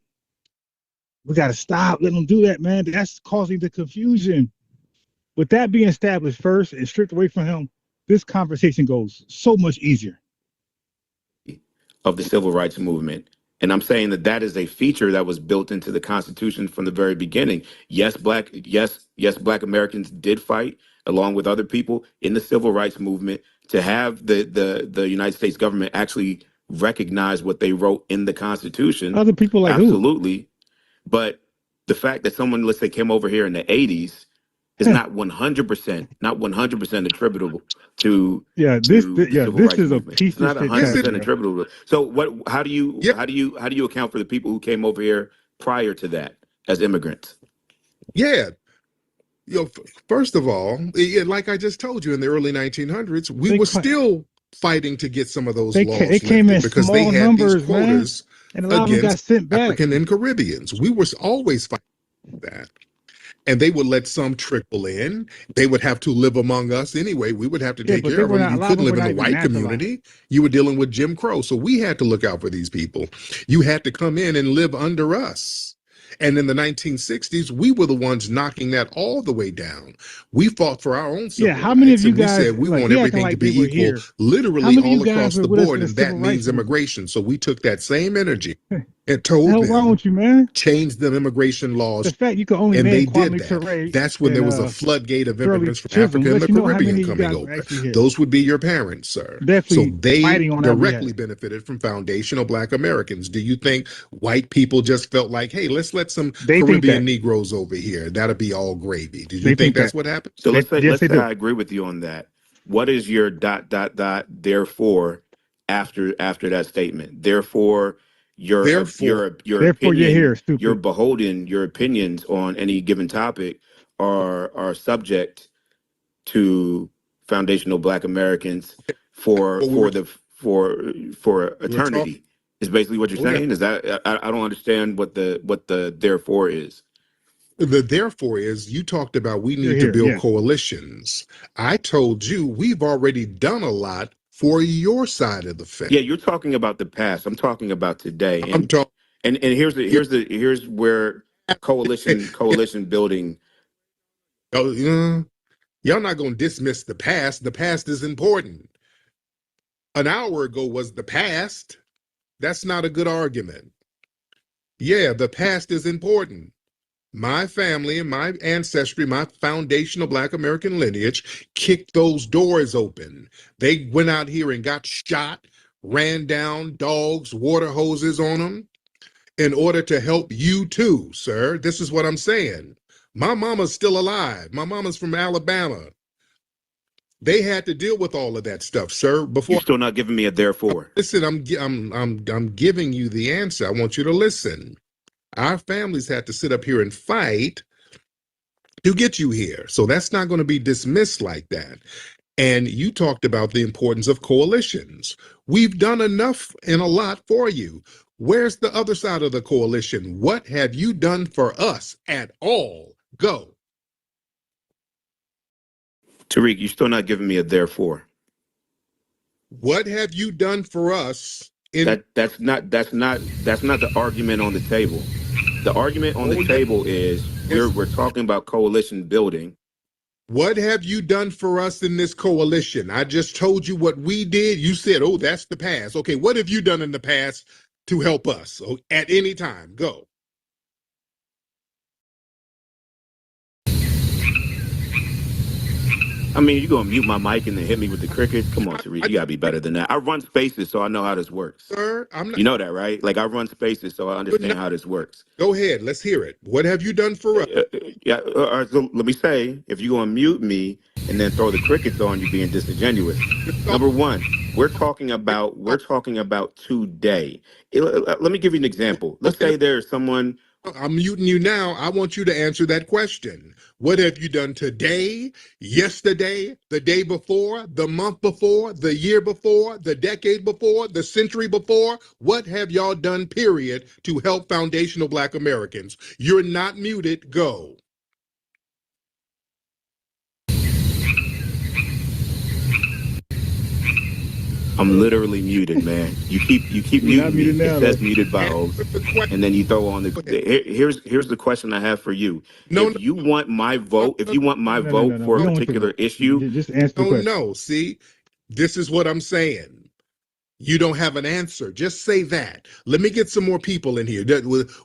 We got to stop letting them do that, man. That's causing the confusion. With that being established first and stripped away from him, this conversation goes so much easier. Of the civil rights movement. And I'm saying that that is a feature that was built into the Constitution from the very beginning. Yes, black Americans did fight along with other people in the civil rights movement to have the United States government actually recognize what they wrote in the Constitution. Other people like absolutely. Who? But the fact that someone, let's say, came over here in the 80s is not 100% attributable to this is a piece it's not 100% attributable. So what? How do you account for the people who came over here prior to that as immigrants? Yeah. First of all, like I just told you, in the early 1900s, we were still fighting to get some of those laws they came in because small they had numbers, these quotas, man, and a lot of them got sent back. African and Caribbeans. We were always fighting that. And they would let some trickle in. They would have to live among us anyway. We would have to take care of them. You couldn't live in the white community. You were dealing with Jim Crow. So we had to look out for these people. You had to come in and live under us. And in the 1960s, we were the ones knocking that all the way down. We fought for our own civil rights. How many of you guys said we want everything to be equal, literally all across the board, and that means immigration. So we took that same energy and told them, wrong with you, man? Change the immigration laws. The fact you can only and they did that. That's when there was a floodgate of immigrants from Africa and the Caribbean coming over. Those would be your parents, sir. Definitely. So they directly benefited from foundational Black Americans. Do you think white people just felt like, hey, let's let some Caribbean Negroes over here? That'll be all gravy. Did you think that's what happened? So let's say I agree with you on that. What is your ... therefore after that statement? Therefore your opinion, you're beholden, your opinions on any given topic are subject to foundational Black Americans for eternity. Is basically what you're saying. Is that I don't understand what the therefore is. The therefore is, you talked about we need to build coalitions. I told you we've already done a lot for your side of the fence. Yeah, you're talking about the past. I'm talking about today. And here's where coalition building. Oh, y'all not gonna dismiss the past. The past is important. An hour ago was the past. That's not a good argument. Yeah, the past is important. My family and my ancestry, my foundational Black American lineage kicked those doors open. They went out here and got shot, ran down dogs, water hoses on them in order to help you too, sir. This is what I'm saying. My mama's still alive. My mama's from Alabama. They had to deal with all of that stuff, sir. Before you're still not giving me a therefore. Listen, I'm giving you the answer. I want you to listen. Our families had to sit up here and fight to get you here. So that's not going to be dismissed like that. And you talked about the importance of coalitions. We've done enough and a lot for you. Where's the other side of the coalition? What have you done for us at all? Go. Tariq, you're still not giving me a therefore. What have you done for us? That's not the argument on the table. The argument on the table is we're talking about coalition building. What have you done for us in this coalition? I just told you what we did. You said, oh, that's the past. Okay, what have you done in the past to help us at any time? Go. I mean, you gonna mute my mic and then hit me with the crickets? Come on, Tariq, you gotta be better than that. I run spaces, so I know how this works. Sir, I'm not. You know that, right? Like I run spaces, so I Good enough. understand how this works. Go ahead. Let's hear it. What have you done for us? Yeah. So let me say, if you gonna mute me and then throw the crickets on, you being disingenuous. Number one, we're talking about today. Let me give you an example. Let's Okay. say there's someone. I'm muting you now. I want you to answer that question. What have you done today, yesterday, the day before, the month before, the year before, the decade before, the century before? What have y'all done, period, to help foundational Black Americans? You're not muted. Go. I'm literally muted, man. You keep muting me. muted It now, says though. muted by host, and then you throw on here's the question I have for you. No, If you want my vote, if you want my vote No. for We a don't want your particular vote. issue, Just answer the no, question. no. See, this is what I'm saying. You don't have an answer. Just say that. Let me get some more people in here.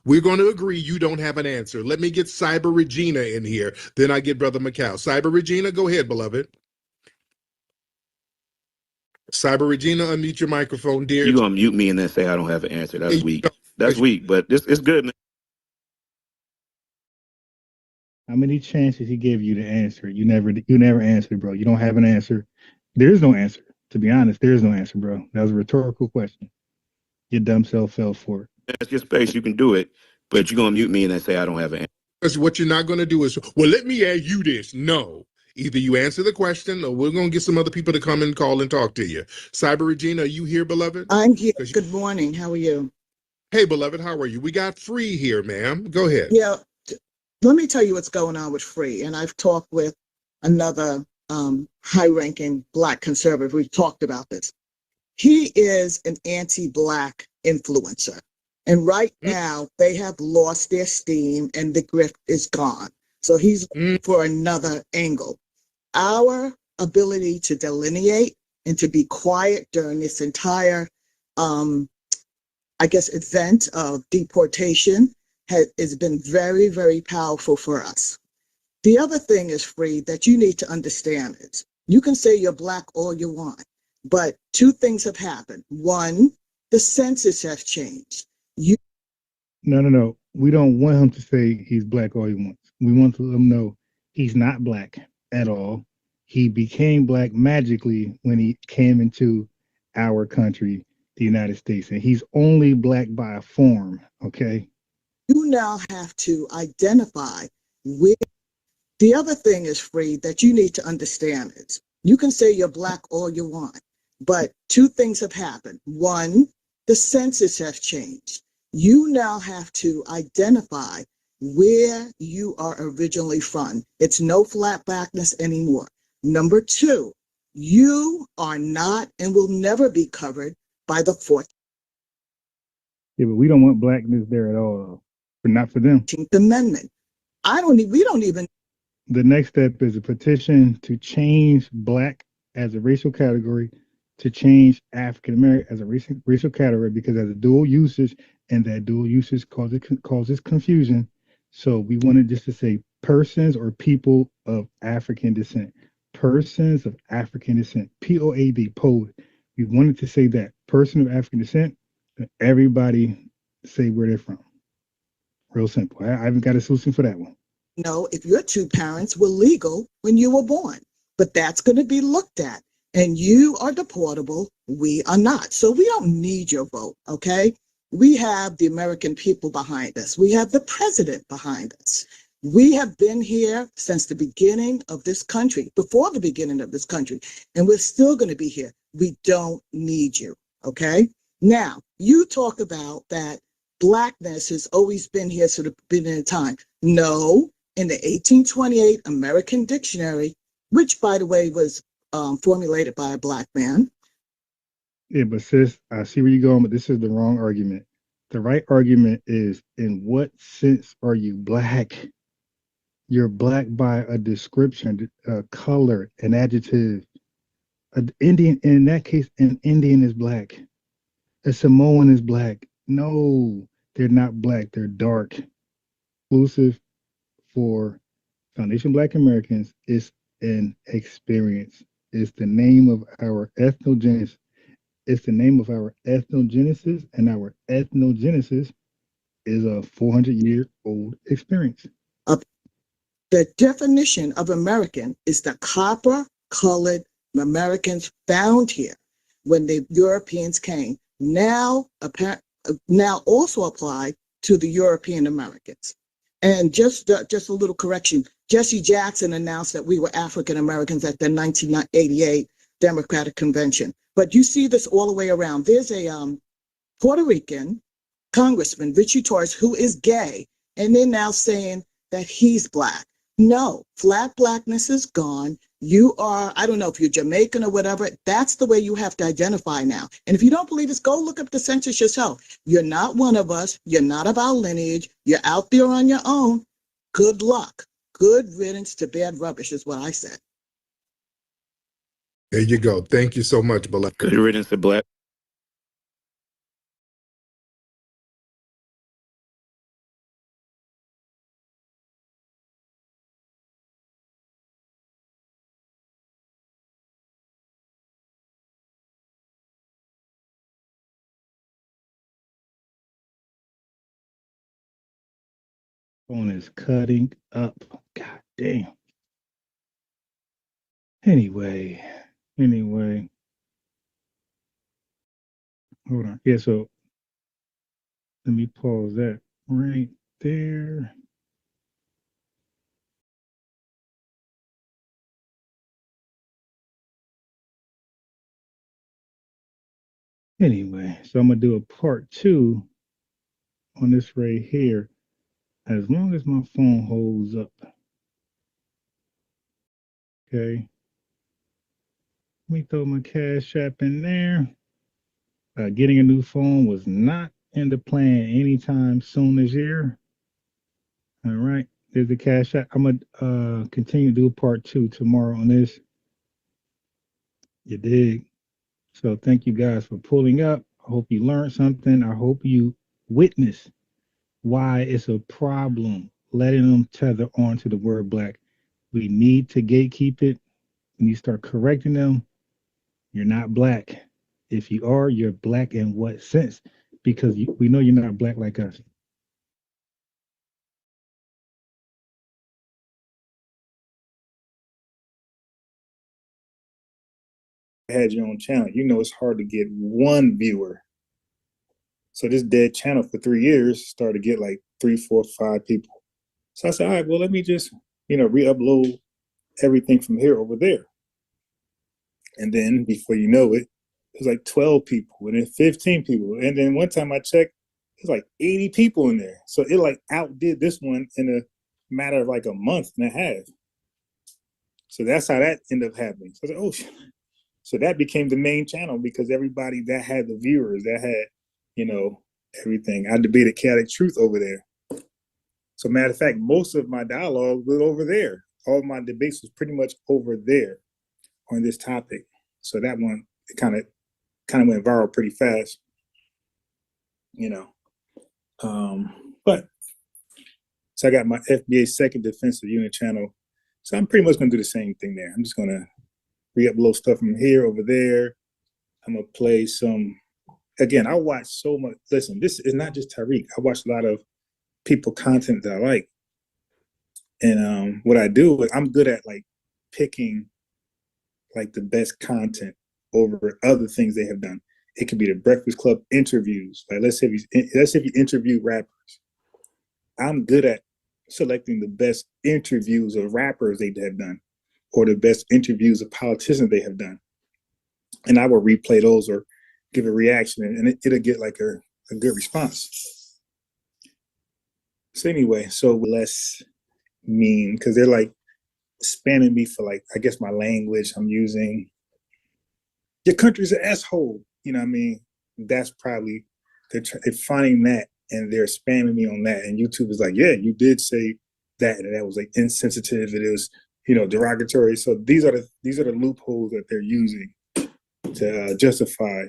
We're going to agree you don't have an answer. Let me get Cyber Regina in here. Then I get Brother McCall. Cyber Regina, go ahead, beloved. Cyber Regina, unmute your microphone, dear. you gonna mute me and then say I don't have an answer. That's weak. That's weak, but it's good. How many chances he gave you to answer? You never answered, bro. You don't have an answer. There is no answer. To be honest, there is no answer, bro. That was a rhetorical question. Your dumb self fell for it. That's your space. You can do it, but you're gonna mute me and then say I don't have an answer. Because what you're not going to do is, well, let me ask you this. No. Either you answer the question or we're going to get some other people to come and call and talk to you. Cyber Regina, are you here, beloved? I'm here. Good morning. How are you? Hey, beloved, how are you? We got Free here, ma'am. Go ahead. Yeah. Let me tell you what's going on with Free. And I've talked with another high-ranking Black conservative. We've talked about this. He is an anti-Black influencer. And right now, they have lost their steam and the grift is gone. So he's looking for another angle. Our ability to delineate and to be quiet during this entire, event of deportation has been very, very powerful for us. The other thing is, Free, that you need to understand is you can say you're Black all you want, but two things have happened. One, the census has changed. No. We don't want him to say he's Black all he wants. We want to let him know he's not Black at all. He became Black magically when he came into our country, the United States, and he's only Black by a form, okay? You now have to identify where. The other thing is, Free, that you need to understand is you can say you're Black all you want, but two things have happened. One, the census has changed. You now have to identify where you are originally from. It's no flat Blackness anymore. Number two, you are not and will never be covered by the 14th Yeah, but we don't want Blackness there at all, but not for them. Amendment. We don't even. The next step is a petition to change Black as a racial category, to change African American as a racial category, because as a dual usage, and that dual usage causes confusion. So we wanted just to say persons or people of African descent. Persons of African descent. POAD, POAD. We wanted to say that person of African descent, and everybody say where they're from. Real simple. I haven't got a solution for that one. No, if your two parents were legal when you were born, but that's going to be looked at. And you are deportable, we are not. So we don't need your vote, okay? We have the American people behind us. We have the president behind us. We have been here since the beginning of this country, before the beginning of this country, and we're still going to be here. We don't need you, okay? Now, you talk about that Blackness has always been here since the beginning of time. No, in the 1828 American Dictionary, which, by the way, was formulated by a Black man. Yeah, but sis, I see where you're going, but this is the wrong argument. The right argument is, in what sense are you Black? You're Black by a description, a color, an adjective. An Indian, in that case, an Indian is Black. A Samoan is Black. No, they're not Black. They're dark. Exclusive for Foundation Black Americans is and experience. It's the name of our ethnogenesis. It's the name of our ethnogenesis, and our ethnogenesis is a 400-year-old experience. The definition of American is the copper-colored Americans found here when the Europeans came. Now also apply to the European Americans. And just a little correction, Jesse Jackson announced that we were African Americans at the 1988 Democratic Convention. But you see this all the way around. There's a Puerto Rican Congressman, Richie Torres, who is gay, and they're now saying that he's Black. No, flat Blackness is gone. You are, I don't know if you're Jamaican or whatever, that's the way you have to identify now. And if you don't believe this, go look up the census yourself. You're not one of us. You're not of our lineage. You're out there on your own. Good luck. Good riddance to bad rubbish is what I said. There you go. Thank you so much, Black. Good riddance to Black. Phone is cutting up. God damn. Anyway. Hold on. Yeah, so let me pause that right there. Anyway, so I'm gonna do a part 2 on this right here, as long as my phone holds up. Okay. Let me throw my Cash App in there. Getting a new phone was not in the plan anytime soon this year. All right, there's the Cash App. I'm gonna continue to do part 2 tomorrow on this. You dig? So thank you guys for pulling up. I hope you learned something. I hope you witness why it's a problem letting them tether onto the word Black. We need to gatekeep it. When you start correcting them, you're not Black. If you are, you're Black in what sense? Because we know you're not Black like us. Had your own channel, you know it's hard to get one viewer. So this dead channel for 3 years started to get like 3, 4, 5 people. So I said, all right, well, let me just, re-upload everything from here over there. And then before you know it, it was like 12 people and then 15 people. And then one time I checked, it was like 80 people in there. So it like outdid this one in a matter of like a month and a half. So that's how that ended up happening. So I was like, oh, shit. So that became the main channel because everybody that had the viewers, that had, everything. I debated chaotic truth over there. So matter of fact, most of my dialogue was over there. All my debates was pretty much over there on this topic. So that one, it kind of went viral pretty fast, But so I got my FBA second defensive unit channel. So I'm pretty much gonna do the same thing there. I'm just gonna re-upload stuff from here over there. I'm gonna play some. Again, I watch so much. Listen, this is not just Tariq. I watch a lot of people content that I like. And what I do is I'm good at like picking like the best content over other things they have done. It could be the Breakfast Club interviews. Like let's say if you interview rappers. I'm good at selecting the best interviews of rappers they have done, or the best interviews of politicians they have done. And I will replay those or give a reaction, and it'll get like a good response. So anyway, so less mean, because they're like spamming me for like, I guess my language I'm using. Your country's an asshole. You know what I mean? That's probably, they're finding that and they're spamming me on that. And YouTube is like, yeah, you did say that, and that was like insensitive, and it was, derogatory. So these are the loopholes that they're using to justify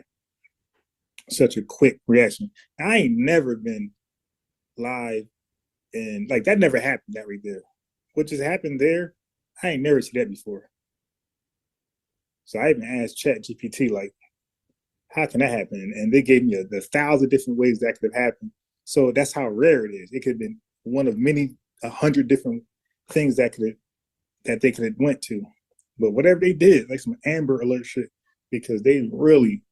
such a quick reaction. I ain't never been live, and like that never happened. That right there, what just happened there, I ain't never seen that before. So I even asked ChatGPT, like, how can that happen? And they gave me the 1,000 different ways that could have happened. So that's how rare it is. It could have been one of many 100 different things that they could have went to. But whatever they did, like some Amber Alert shit, because they really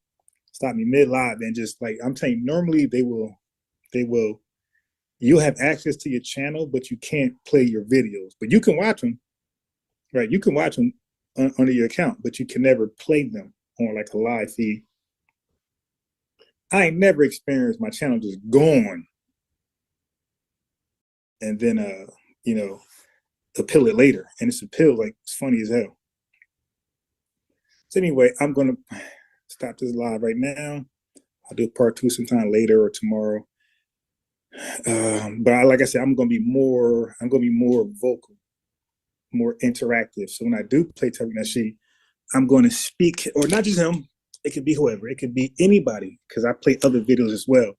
stopped me mid-live and just like, I'm telling you, normally they will, you'll have access to your channel, but you can't play your videos. But you can watch them, right? You can watch them under your account, but you can never play them on like a live feed. I ain't never experienced my channel just gone and then appeal it later. And it's appeal like it's funny as hell. So anyway, I'm gonna stop this live right now. I'll do part 2 sometime later or tomorrow. But like I said, I'm gonna be more vocal, more interactive. So when I do play Tariq Nasheed, I'm gonna speak, or not just him, it could be whoever, it could be anybody, because I play other videos as well.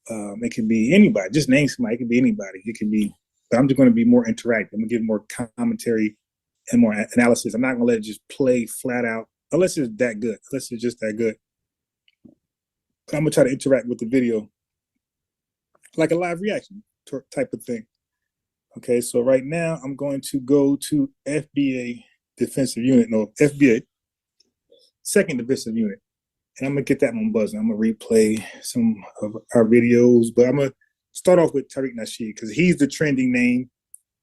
It could be anybody, just name somebody, it could be anybody. It could be, but I'm just gonna be more interactive. I'm gonna give more commentary and more analysis. I'm not gonna let it just play flat out, unless it's that good, unless it's just that good. I'm gonna try to interact with the video like a live reaction type of thing. Okay, so right now I'm going to go to FBA Defensive Unit, no, FBA, Second Defensive Unit. And I'm gonna get that one buzzing. I'm gonna replay some of our videos, but I'm gonna start off with Tariq Nasheed because he's the trending name.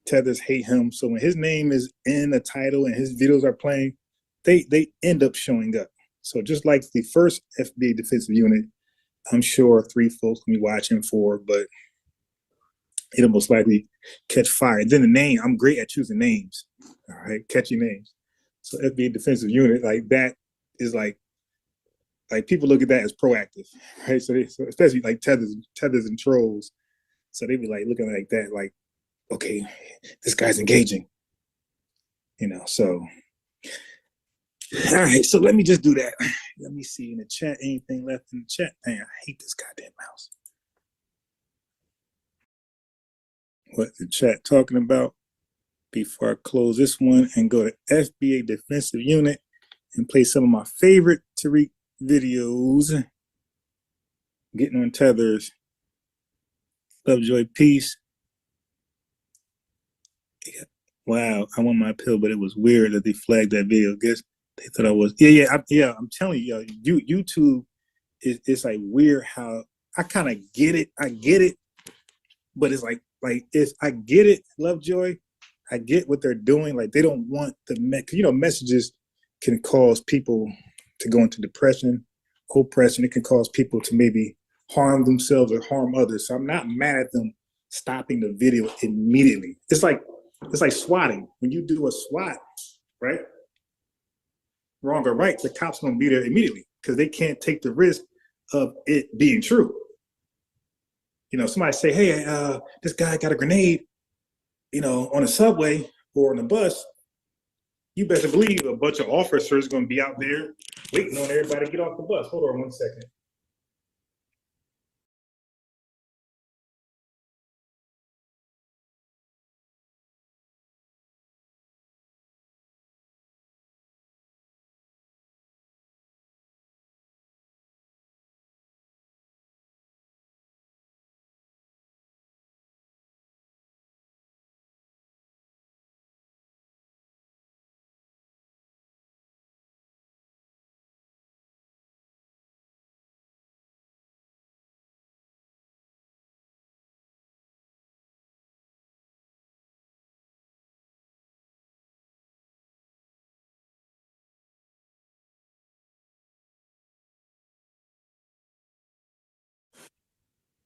Tethers hate him. So when his name is in the title and his videos are playing, they end up showing up. So just like the first FBA Defensive Unit, I'm sure 3 folks will be watching for, but it'll most likely catch fire. Then the name, I'm great at choosing names. All right, catchy names. So FBA Defensive Unit, like that is like people look at that as proactive, right? So especially like tethers and trolls. So they be like looking like that, like, okay, this guy's engaging, so. All right, so let me just do that. Let me see in the chat, anything left in the chat. Man, I hate this goddamn mouse. What the chat talking about before I close this one and go to FBA Defensive Unit and play some of my favorite Tariq videos. Getting on tethers. Love, joy, peace. Wow, I won my appeal, but it was weird that they flagged that video. Guess they thought I was. I'm telling you, YouTube it's like weird how I kind of get it. I get it, but it's like I get it, Lovejoy. I get what they're doing. Like they don't want the messages can cause people to go into depression, oppression. It can cause people to maybe harm themselves or harm others. So I'm not mad at them stopping the video immediately. It's like swatting. When you do a SWAT, right? Wrong or right, the cops gonna be there immediately because they can't take the risk of it being true. Somebody say, hey, this guy got a grenade, on a subway or on a bus. You better believe a bunch of officers gonna be out there waiting on everybody to get off the bus. Hold on one second.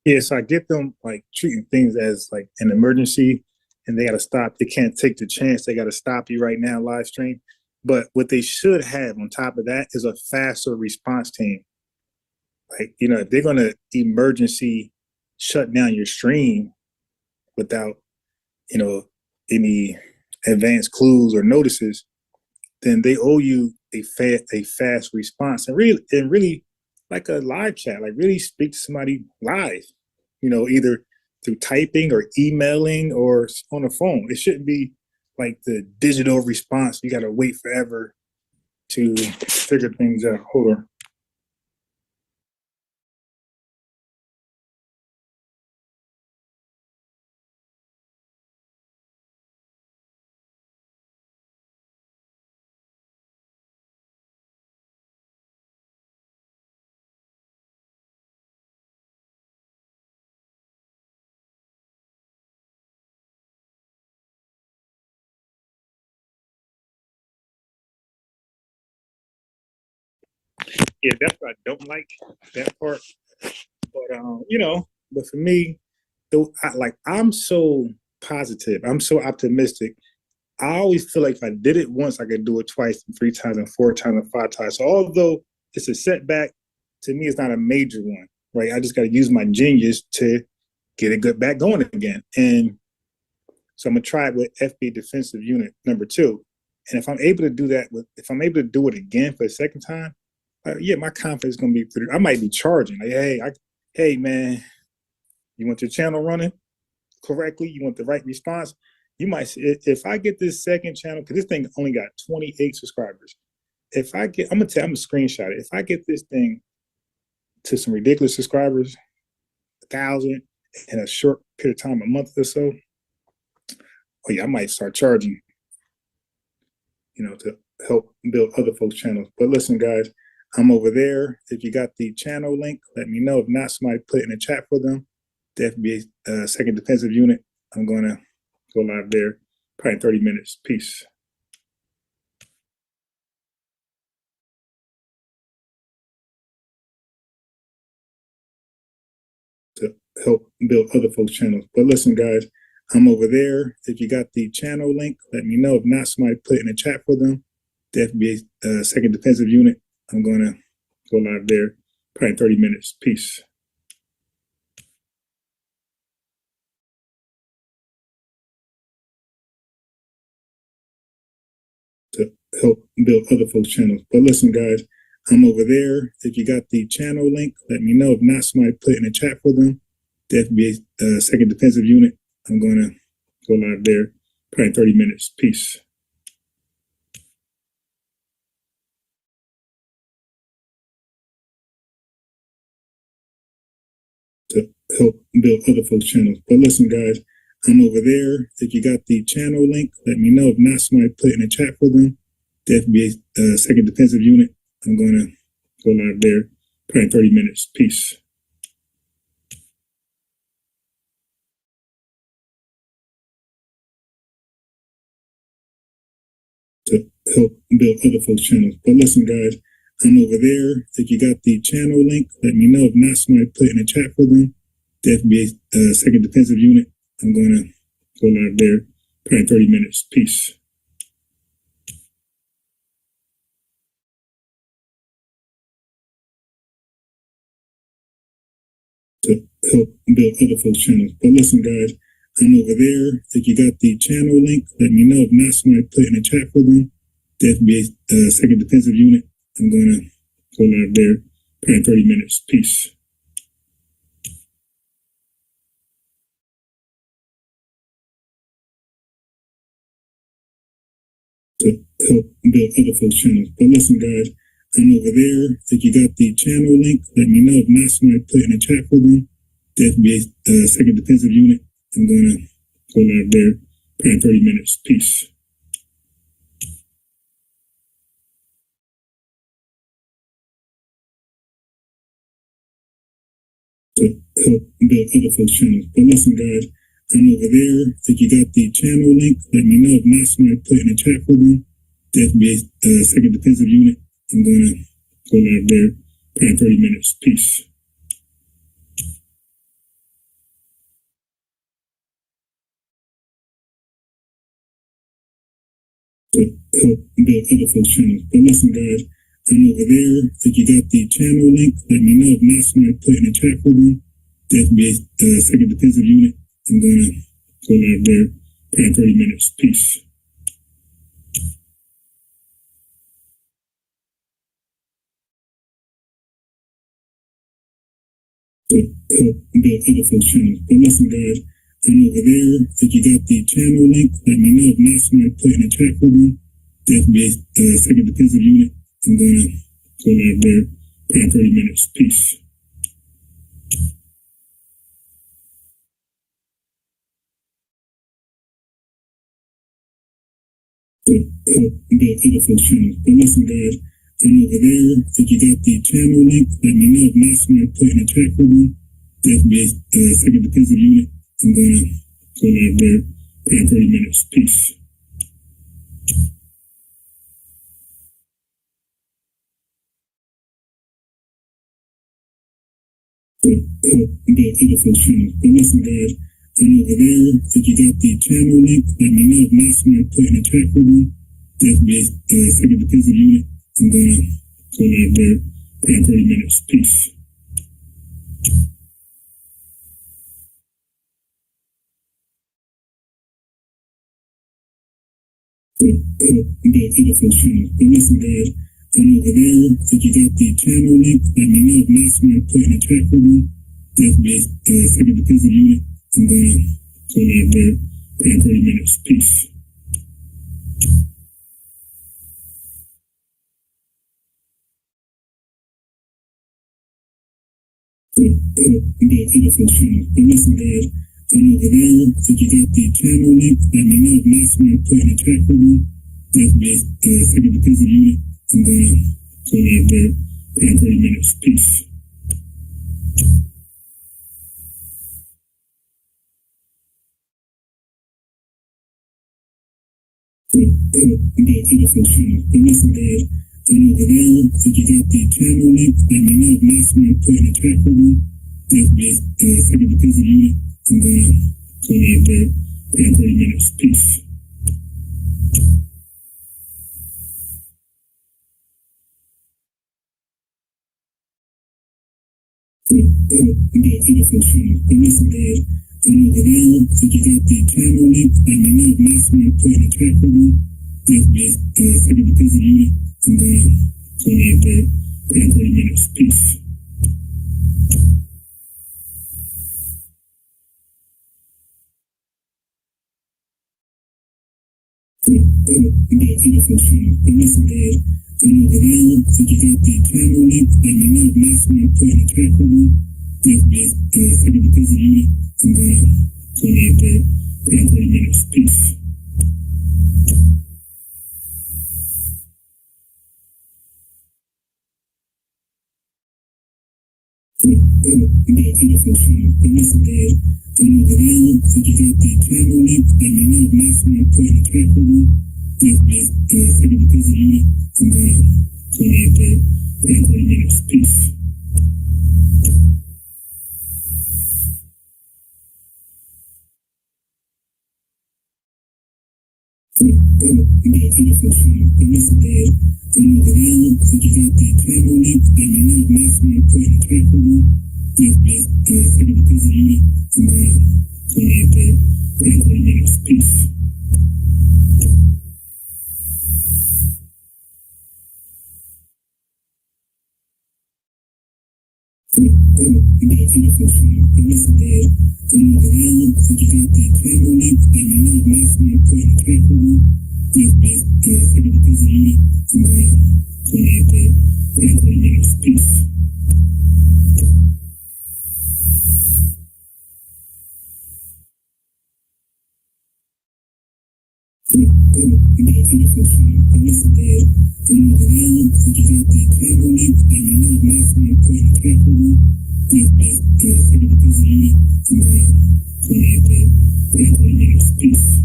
Yeah, so I get them like treating things as like an emergency and they got to stop. They can't take the chance. They got to stop you right now, live stream. But what they should have on top of that is a faster response team. Like, if they're going to emergency shut down your stream without, any advanced clues or notices, then they owe you a fast response and really like a live chat, like really speak to somebody live, either through typing or emailing or on the phone. It shouldn't be like the digital response. You got to wait forever to figure things out. Hold on. Yeah, that's what I don't like, that part. But you know, but for me, I'm so positive. I'm so optimistic. I always feel like if I did it once, I could do it twice, and 3 times, and 4 times, and 5 times. So although it's a setback, to me, it's not a major one, right? I just got to use my genius to get it good back going again. And so I'm gonna try it with FBA Defensive Unit #2. And if I'm able to do that, if I'm able to do it again for a second time, yeah, my confidence is gonna be through. I might be charging, like, hey, man, you want your channel running correctly? You want the right response? You might, if I get this second channel, because this thing only got 28 subscribers. If I get, I'm gonna screenshot it. If I get this thing to some ridiculous subscribers, 1,000 in a short period of time, a month or so, oh yeah, I might start charging, to help build other folks' channels. But listen, guys, I'm over there. If you got the channel link, let me know. If not, somebody put it in the chat for them. The FBA Second Defensive Unit. I'm going to go live there probably in 30 minutes. Peace. To help build other folks' channels. But listen, guys, I'm over there. If you got the channel link, let me know. If not, somebody put it in the chat for them. The FBA Second Defensive Unit. I'm going to go live there probably in 30 minutes. Peace. To help build other folks' channels. But listen, guys, I'm over there. If you got the channel link, let me know. If not, somebody put it in the chat for them. The FBA Second Defensive Unit. I'm going to go live there probably in 30 minutes. Peace. To help build other folks' channels. But listen, guys, I'm over there. If you got the channel link, let me know. If not, somebody put it in the chat for them. The FBA Second Defensive Unit. I'm going to go live there probably in 30 minutes. Peace. To help build other folks' channels. But listen, guys, I'm over there. If you got the channel link, let me know. If not, somebody put it in the chat for them. The FBA Second Defensive Unit. I'm going to go live there probably in 30 minutes. Peace. To help build other folks' channels. But listen, guys, I'm over there. If you got the channel link, let me know. If not, somebody put it in the chat for them. The FBA Second Defensive Unit. I'm going to go live there probably in 30 minutes. Peace. To help build other folks' channels. But listen, guys, I'm over there. If you got the channel link, let me know. If not, somebody put it in the chat for them. The FBA Second Defensive Unit. I'm going to go live there probably in 30 minutes. Peace. To help build other folks' channels. But listen, guys, I'm over there. If you got the channel link, let me know. If not, somebody put it in the chat for them. The FBA Second Defensive Unit. I'm going to go live there probably in 30 minutes. Peace. To help build other folks' channels. But listen, guys, I'm over there. If you got the channel link, let me know. If not, somebody put it in the chat for them. The FBA Second Defensive Unit. I'm going to go live there probably in 30 minutes. Peace. To help build other folks' channels. But listen, guys, over there that you got the channel link. Let me know if not, somebody put in the chat for me. The FBA Second Defensive Unit. I'm gonna go live there in 30 minutes. Peace. The other folks channel. But listen, guys, I'm over there that you got the channel link. Let me know if not, somebody put in the chat for me. The FBA Second Defensive Unit. I'm gonna go live there in 30 minutes. Peace. The other folks channel. But listen, guys, I'm over there that you got the channel link. Let me know if not, somebody put in the chat for me. The FBA Second Defensive Unit. I'm gonna go live there in 30 minutes. Peace. The other folks channel. But listen, guys, I'm over there that you got the channel link. Let me know if not, somebody put in the chat for me. The FBA Second Defensive Unit. I'm gonna go live there in 30 minutes. Peace. The other folks channel. But listen, guys, I'm over there that you got the channel link. Let me know if not, somebody put in the chat for me. The FBA Second Defensive Unit. I'm gonna go live there in 30 minutes. Peace. The other folks channel. But listen, guys, I'm over there that you got the channel link. Let me know if not, somebody put in the chat for me. The FBA Second Defensive Unit. I'm gonna go live there in 30 minutes. Peace. The other folks channel. But listen, guys, I'm over there that you got the channel link. Let me know if not, somebody put in the chat for me. The FBA Second Defensive Unit. I'm gonna go live there in 30 minutes. Peace. The other folks channel. But listen, guys, I'm over there that you got the channel link. Let me know if not, somebody put in the chat for me. The FBA Second Defensive Unit. I'm gonna go live there in 30 minutes. Peace. The other folks channel. But listen, guys, I'm over there that you got the channel link. Let me know if not, somebody put in the chat for me. The FBA Second Defensive Unit. I'm gonna go live there in 30 minutes. Peace. The other folks channel. But listen, guys, I'm over there that you got the channel link. Let me know if not, somebody put in the chat for me. The FBA Second Defensive Unit. I'm gonna go live there in 30 minutes. Peace. The other folks channel. But listen, guys, I'm over there that you got the channel link. Let me know if not, somebody put in the chat for me. The FBA Second Defensive Unit. I'm gonna go live there in 30 minutes. Peace. The other folks channel. But listen, guys, I'm over there that you got the channel link. Let me know if not, somebody put in the chat for me. The FBA Second Defensive Unit. I'm gonna go live there in 30 minutes. Peace.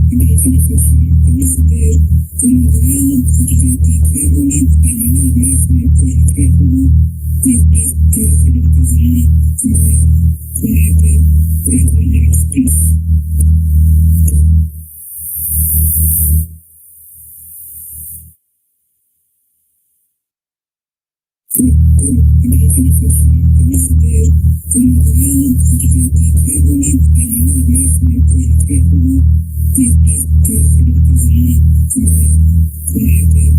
The other folks channel. But listen, guys, I'm over there that you got the channel link. Let me know if not, somebody put in the chat for me. The FBA Second Defensive Unit. I'm gonna go live there in 30 minutes. Peace. The other folks channel. But listen, guys, I'm over there that you got the channel link. Let me know if not, somebody put in the chat for me. The FBA Second Defensive Unit. I'm gonna go live there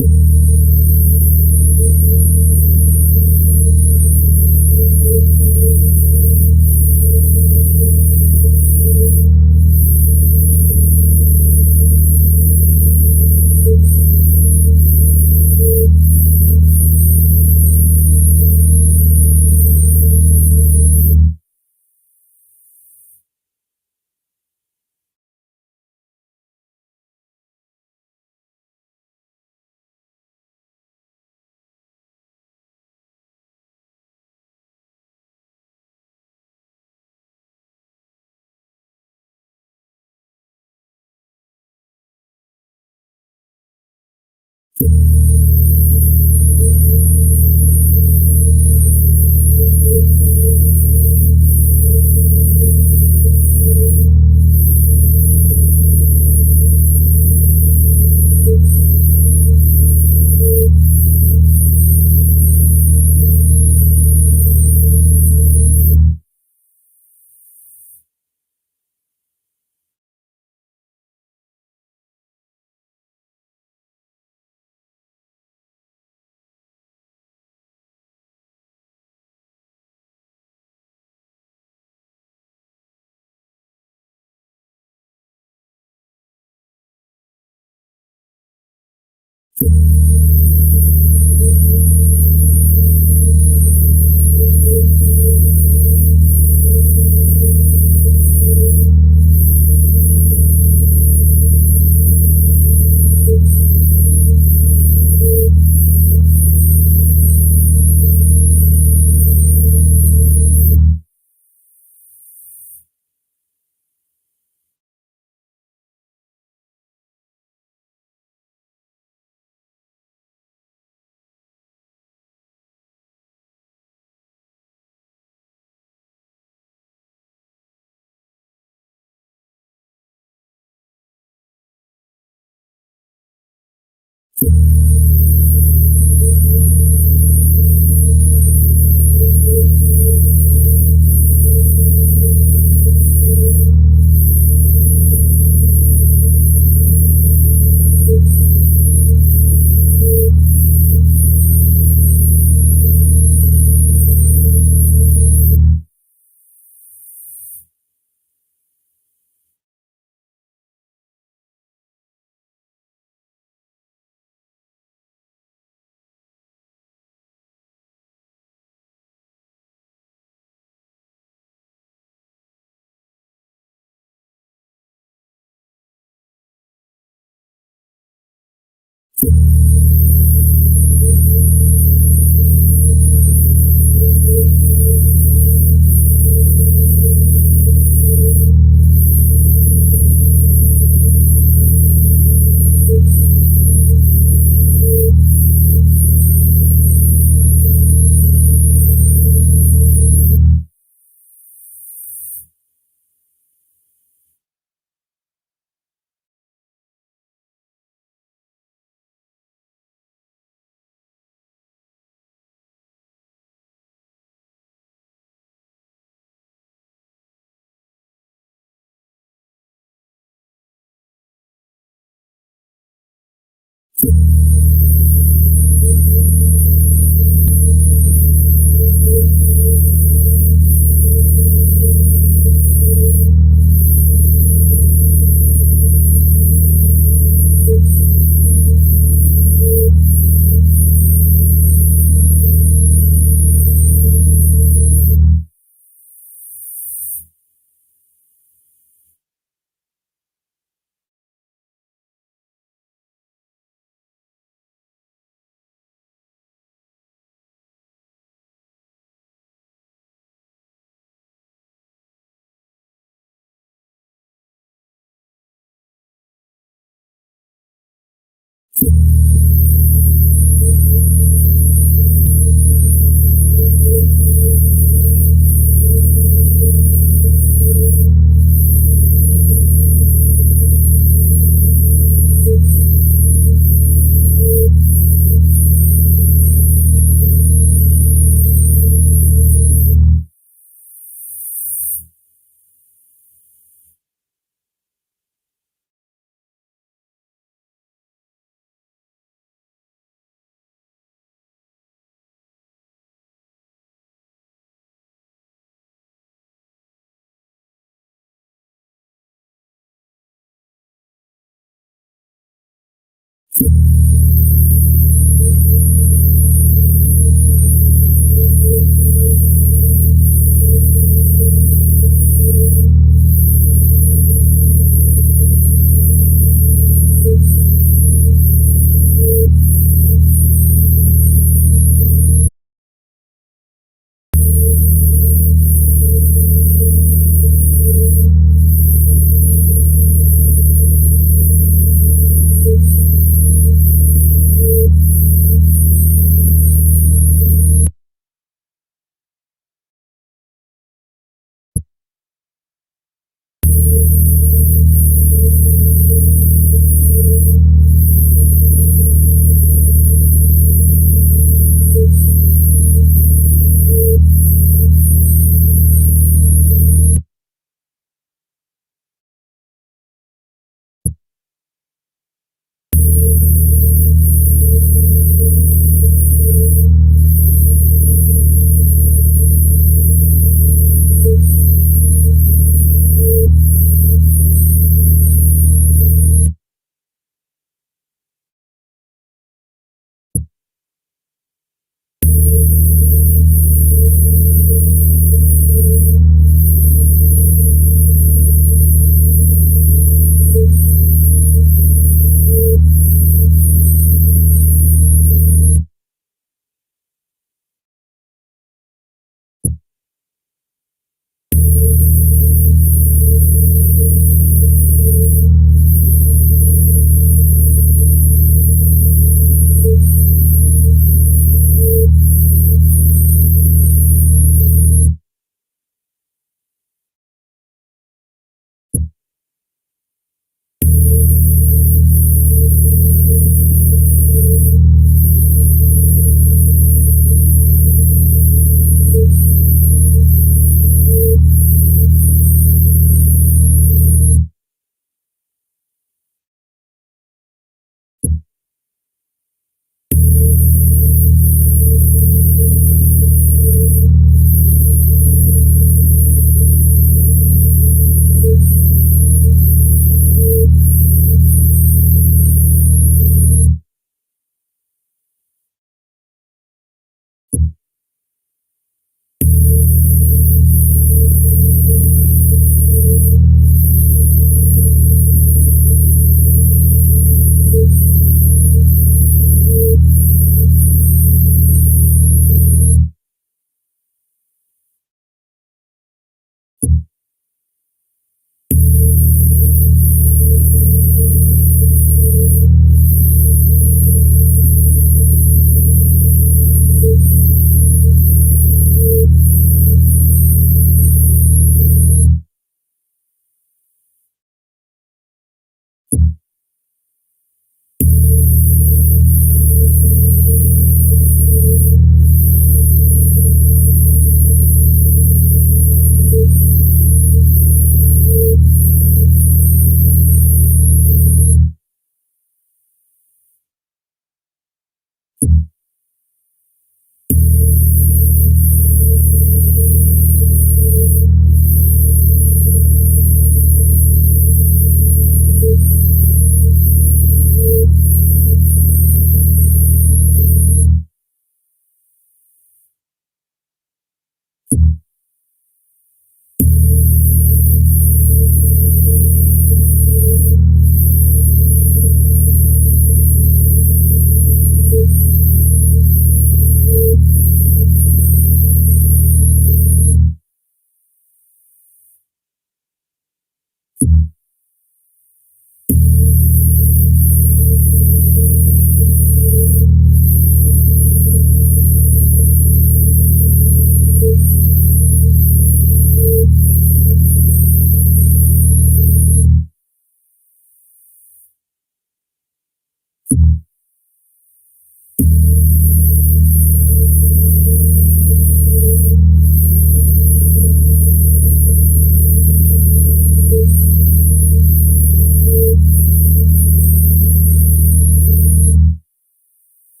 you